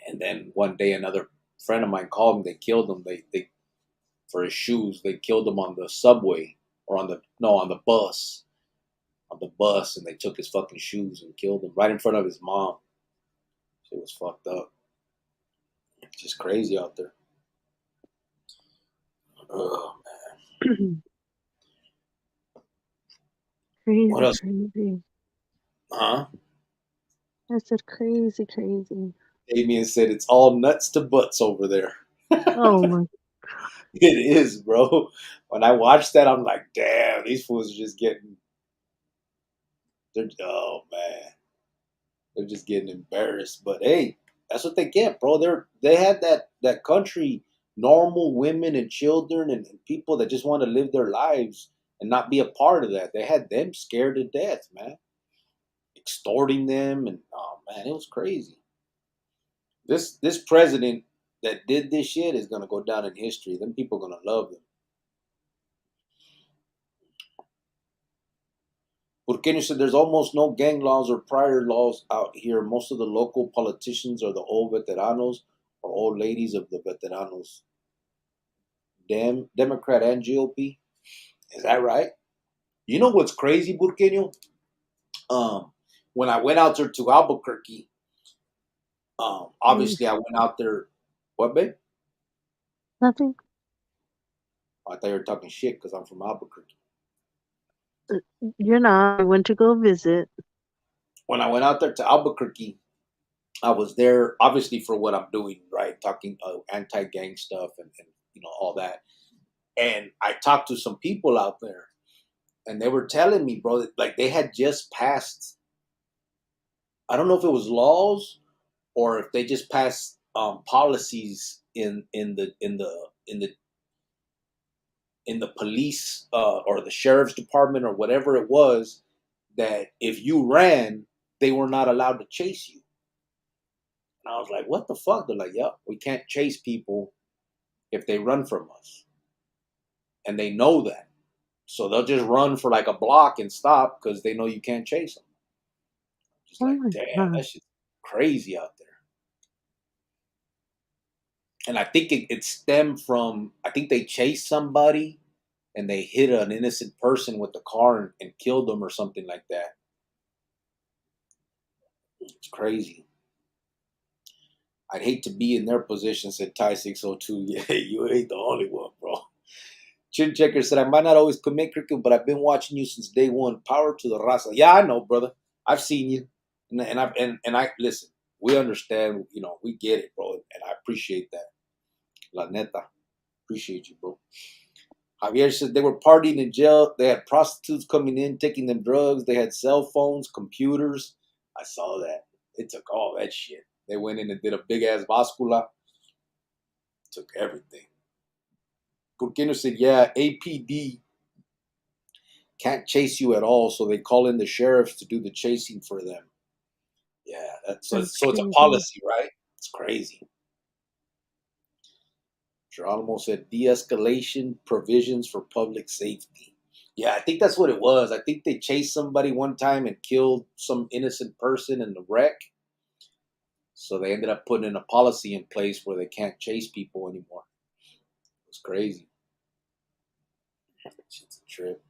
And then one day, another friend of mine called him. They killed him. They for his shoes. They killed him on the subway or on the bus. On the bus, and they took his fucking shoes and killed him right in front of his mom. It was fucked up. It's just crazy out there. Oh man. What Crazy, else? crazy. Huh? I said crazy, crazy. Damien said it's all nuts to butts over there. Oh my. It is, bro. When I watched that, I'm like, damn, these fools are just getting. Oh man, they're just getting embarrassed. But hey, that's what they get, bro. They had that country, normal women and children and people that just want to live their lives and not be a part of that. They had them scared to death, man, extorting them, and oh man, it was crazy. This president that did this shit is gonna go down in history. Them people are gonna love him. Burkina said there's almost no gang laws or prior laws out here. Most of the local politicians are the old veteranos or old ladies of the veteranos. Damn, Democrat and GOP. Is that right? You know what's crazy, Burkino? Um, when I went out there to Albuquerque, Mm, obviously I went out there. What, babe? nothing. I thought you were talking shit because I'm from Albuquerque. You're not. I went to go visit. When I went out there to Albuquerque, I was there obviously for what I'm doing, right? Talking anti-gang stuff and all that. And I talked to some people out there, and they were telling me, bro, that, like they had just passed. I don't know if it was laws or if they just passed policies in the police or the sheriff's department or whatever it was, that if you ran, they were not allowed to chase you. And I was like, what the fuck? They're like, yep, we can't chase people if they run from us. And they know that. So they'll just run for like a block and stop because they know you can't chase them. Just Oh like, my damn, god. that shit's crazy out there. And I think it stemmed from, I think they chased somebody and they hit an innocent person with the car and killed them or something like that. It's crazy. I'd hate to be in their position, said Ty 602. Yeah, you ain't the only one, bro. Chin Checker said, I might not always commit cricket, but I've been watching you since day one. Power to the raza. Yeah, I know, brother. I've seen you. And I listen, we understand, we get it, bro. And I appreciate that. La neta. Appreciate you, bro. Javier said they were partying in jail. They had prostitutes coming in, taking them drugs. They had cell phones, computers. I saw that. They took all that shit. They went in and did a big ass bascula. Took everything. Burkina said, yeah, APD can't chase you at all, so they call in the sheriffs to do the chasing for them. Yeah, That's so it's a crazy. policy, right? It's crazy. Geronimo said de-escalation provisions for public safety. Yeah, I think that's what it was. I think they chased somebody one time and killed some innocent person in the wreck. So they ended up putting in a policy in place where they can't chase people anymore. It's crazy. It's a trip.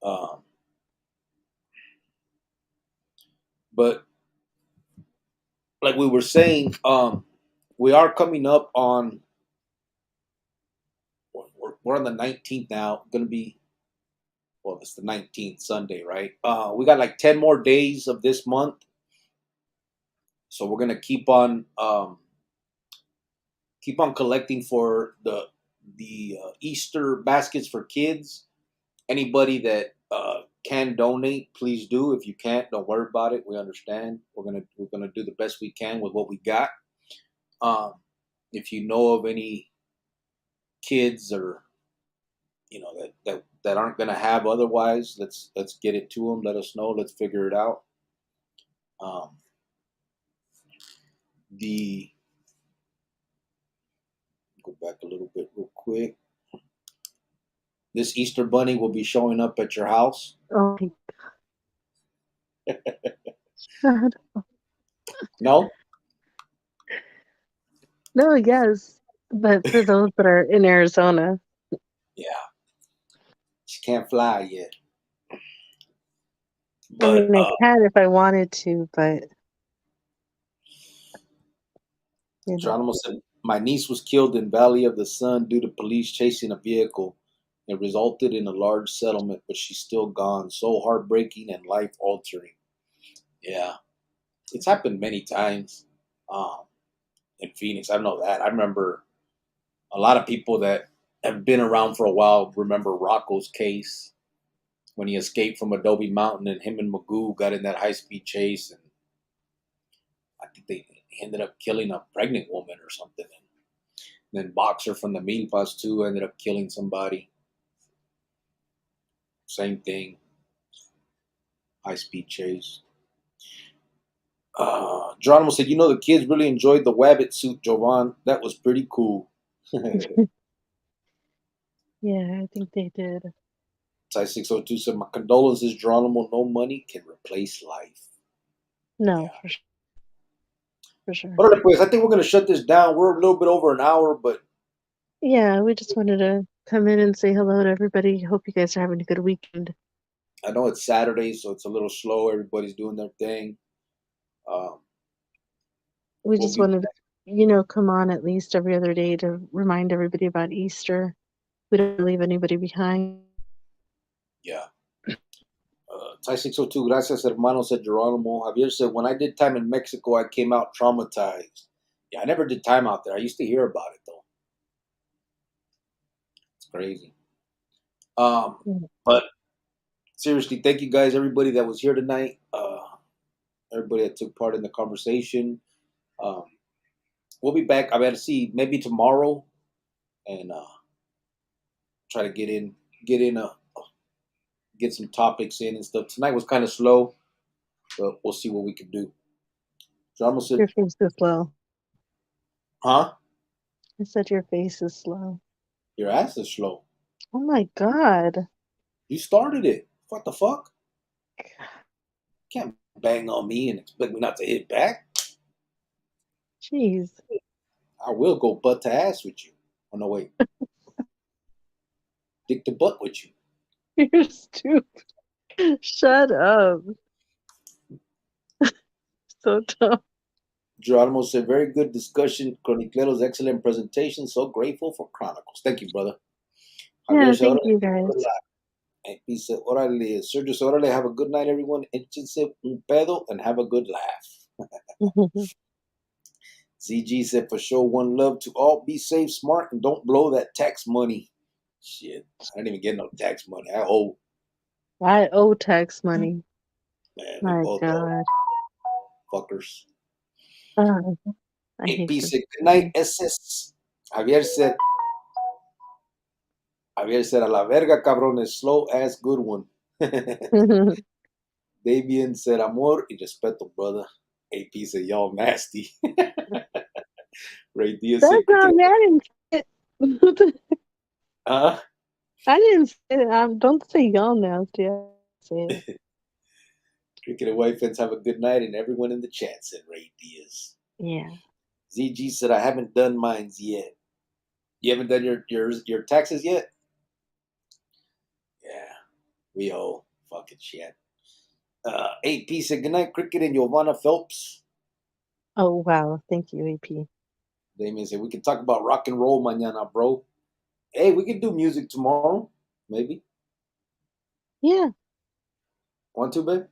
Um, but like we were saying, we are coming up on. We're on the 19th now. Going to be, well, it's the 19th Sunday, right? We got like 10 more days of this month, so we're gonna keep on collecting for the Easter baskets for kids. Anybody that can donate, please do. If you can't, don't worry about it. We understand. We're gonna do the best we can with what we got. Um, if you know of any kids or that aren't gonna have otherwise, let's get it to them. Let us know. Let's figure it out. Um, the Go back a little bit real quick. This Easter bunny will be showing up at your house. Oh my god. No, No, yes. But for those that are in Arizona, yeah, she can't fly yet. I But mean, I can if I wanted to, but you know. Geronimo said, my niece was killed in Valley of the Sun due to police chasing a vehicle. It resulted in a large settlement, but she's still gone. So heartbreaking and life altering. Yeah, it's happened many times. um, in Phoenix. I know that. I remember a lot of people that have been around for a while remember Rocco's case when he escaped from Adobe Mountain and him and Magoo got in that high speed chase, and I think they ended up killing a pregnant woman or something. And then Boxer from the Milpas too ended up killing somebody. Same thing, high speed chase. Geronimo said, "You know, the kids really enjoyed the Wabbit suit, Jovan. That was pretty cool." Yeah, I think they did. Ty 602 said, "My condolences, Geronimo. No money can replace life." No, Yeah. for sure. All right, pues, I think we're going to shut this down. We're a little bit over an hour, but Yeah, we just wanted to come in and say hello to everybody. Hope you guys are having a good weekend. I know it's Saturday, so it's a little slow. Everybody's doing their thing. Um, We we'll just be wanted to, come on at least every other day to remind everybody about Easter. We don't leave anybody behind. yeah. Ty 602, gracias, hermano, said Geronimo. Javier said, when I did time in Mexico, I came out traumatized. Yeah, I never did time out there. I used to hear about it, though. It's crazy. Mm. But seriously, thank you guys, everybody that was here tonight, everybody that took part in the conversation. Um, we'll be back. I better see maybe tomorrow and try to get in, get some topics in and stuff. Tonight was kind of slow, but we'll see what we can do. Drama said, Your face is slow. huh? I said your face is slow. Your ass is slow. Oh my God. You started it. What the fuck? Can't bang on me and expect me not to hit back. Jeez. I will go butt to ass with you. Oh no, wait, dick to butt with you. You're stupid. Shut up. So dumb. Geronimo said, very good discussion. Chronicleros, excellent presentation. So grateful for Chronicles. Thank you, brother. Yeah, Javier said, thank you órale, guys. and he said, órale. Sergio said, órale, have a good night, everyone. Échense un pedo and have a good laugh. ZG said, for sure, one love to all. Be safe, smart, and don't blow that tax money. Shit, I didn't even get no tax money. I owe. I owe tax money. Man, we My both owe. God. Fuckers. Oh, I hate AP this. said, good night, SS. Javier said, a la verga, cabrones. Slow ass, good one. Davian said, amor y respeto, brother. AP said, y'all nasty. Ray Diaz said, That's not me. I didn't say it. huh? I didn't say it. Don't say y'all nasty. I didn't say it. Cricket and White Fence, have a good night. And everyone in the chat said, Ray Diaz. Yeah. ZG said, I haven't done mines yet. You haven't done your taxes yet? Yeah, we owe fucking shit. 8P said, good night, Cricket and Giovanna Phelps. Oh, wow. Thank you, AP. Damien said, we can talk about rock and roll mañana, bro. Hey, we can do music tomorrow, maybe. Yeah. Want to, babe?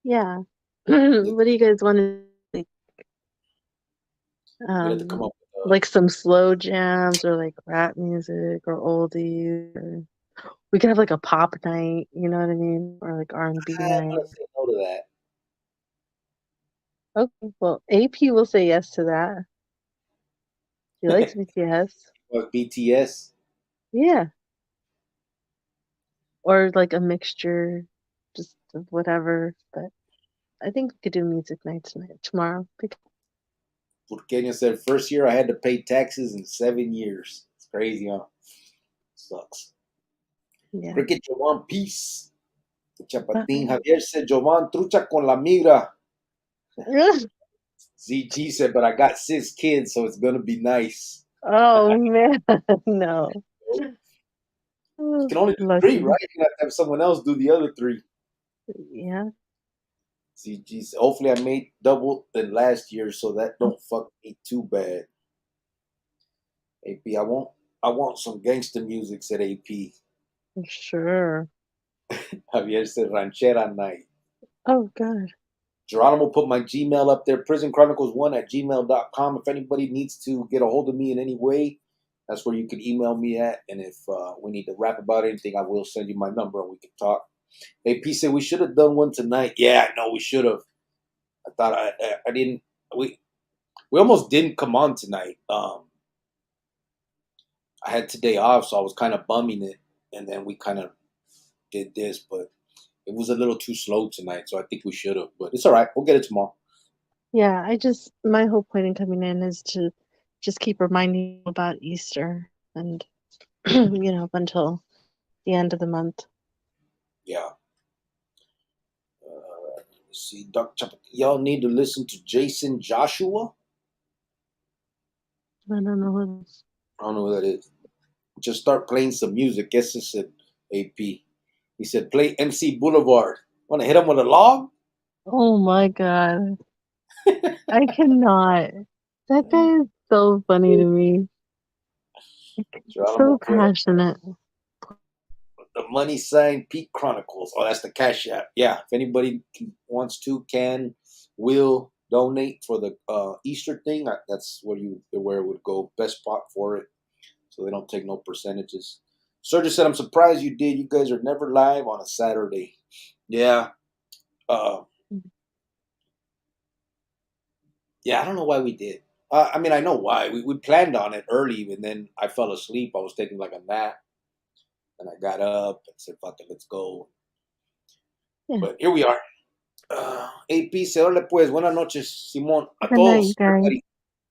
Yeah. Yeah, What do you guys want to like? we'd have to come up with Like some slow jams or like rap music or oldies. Or we could have like a pop night. You know what I mean? Or like R&B I'm night. gonna say no to that. Okay. Well, AP will say yes to that. He likes BTS. What, BTS? Yeah. Or like a mixture, just of whatever. But I think we could do music night tonight, tomorrow. Kenya said, first year I had to pay taxes in 7 years. It's crazy, huh? Sucks. Yeah. Cricket Jovan, peace. Chapatín Javier said, Jovan, trucha con la migra. ZG said, but I got 6 kids, so it's gonna be nice. Oh man, no. You can only do 3, Lucky. right? You have to have someone else do the other 3. Yeah. ZG said, hopefully I made double than last year, so that don't fuck me too bad. AP, I want some gangster music, said AP. Sure. Javier said ranchera night. Oh God. Geronimo put my Gmail up there, prisonchronicles1@gmail.com. If anybody needs to get a hold of me in any way, that's where you can email me at. And if we need to rap about anything, I will send you my number and we can talk. Hey, P said we should have done one tonight. Yeah, no, we should have. I thought I didn't. We almost didn't come on tonight. I had today off, so I was kind of bumming it, and then we kind of did this, but it was a little too slow tonight, so I think we should have. But it's all right. We'll get it tomorrow. Yeah, my whole point in coming in is to just keep reminding you about Easter and, until the end of the month. Yeah. Let's see, y'all need to listen to Jason Joshua. I don't know what it is. I don't know who that is. Just start playing some music. Guess it said AP. He said, play MC Boulevard. Want to hit him with a log? Oh my God. I cannot. That guy is so funny to me. So passionate. The money sign Pete Chronicles. Oh, that's the Cash App. Yeah, if anybody wants to, will donate for the Easter thing. That's where it would go. Best spot for it, so they don't take no percentages. Sergio said, "I'm surprised you did. You guys are never live on a Saturday." Yeah. Yeah, I don't know why we did. I mean, I know why. We planned on it early, and then I fell asleep. I was taking like a nap, and I got up and said, "Fuck it, let's go." Yeah. But here we are. AP, se hola pues. Buenas noches, Simón. A Good night, todos. guys. Everybody,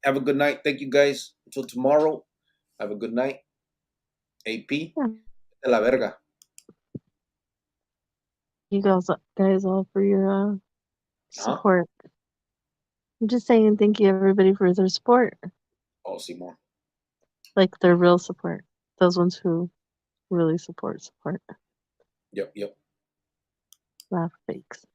have a good night. Thank you guys. Until tomorrow, have a good night. AP, Yeah. de la verga. You guys all for your support. I'm just saying thank you everybody for their support. Oh, Simón. Like their real support. Those ones who really support. Yep. Not fakes.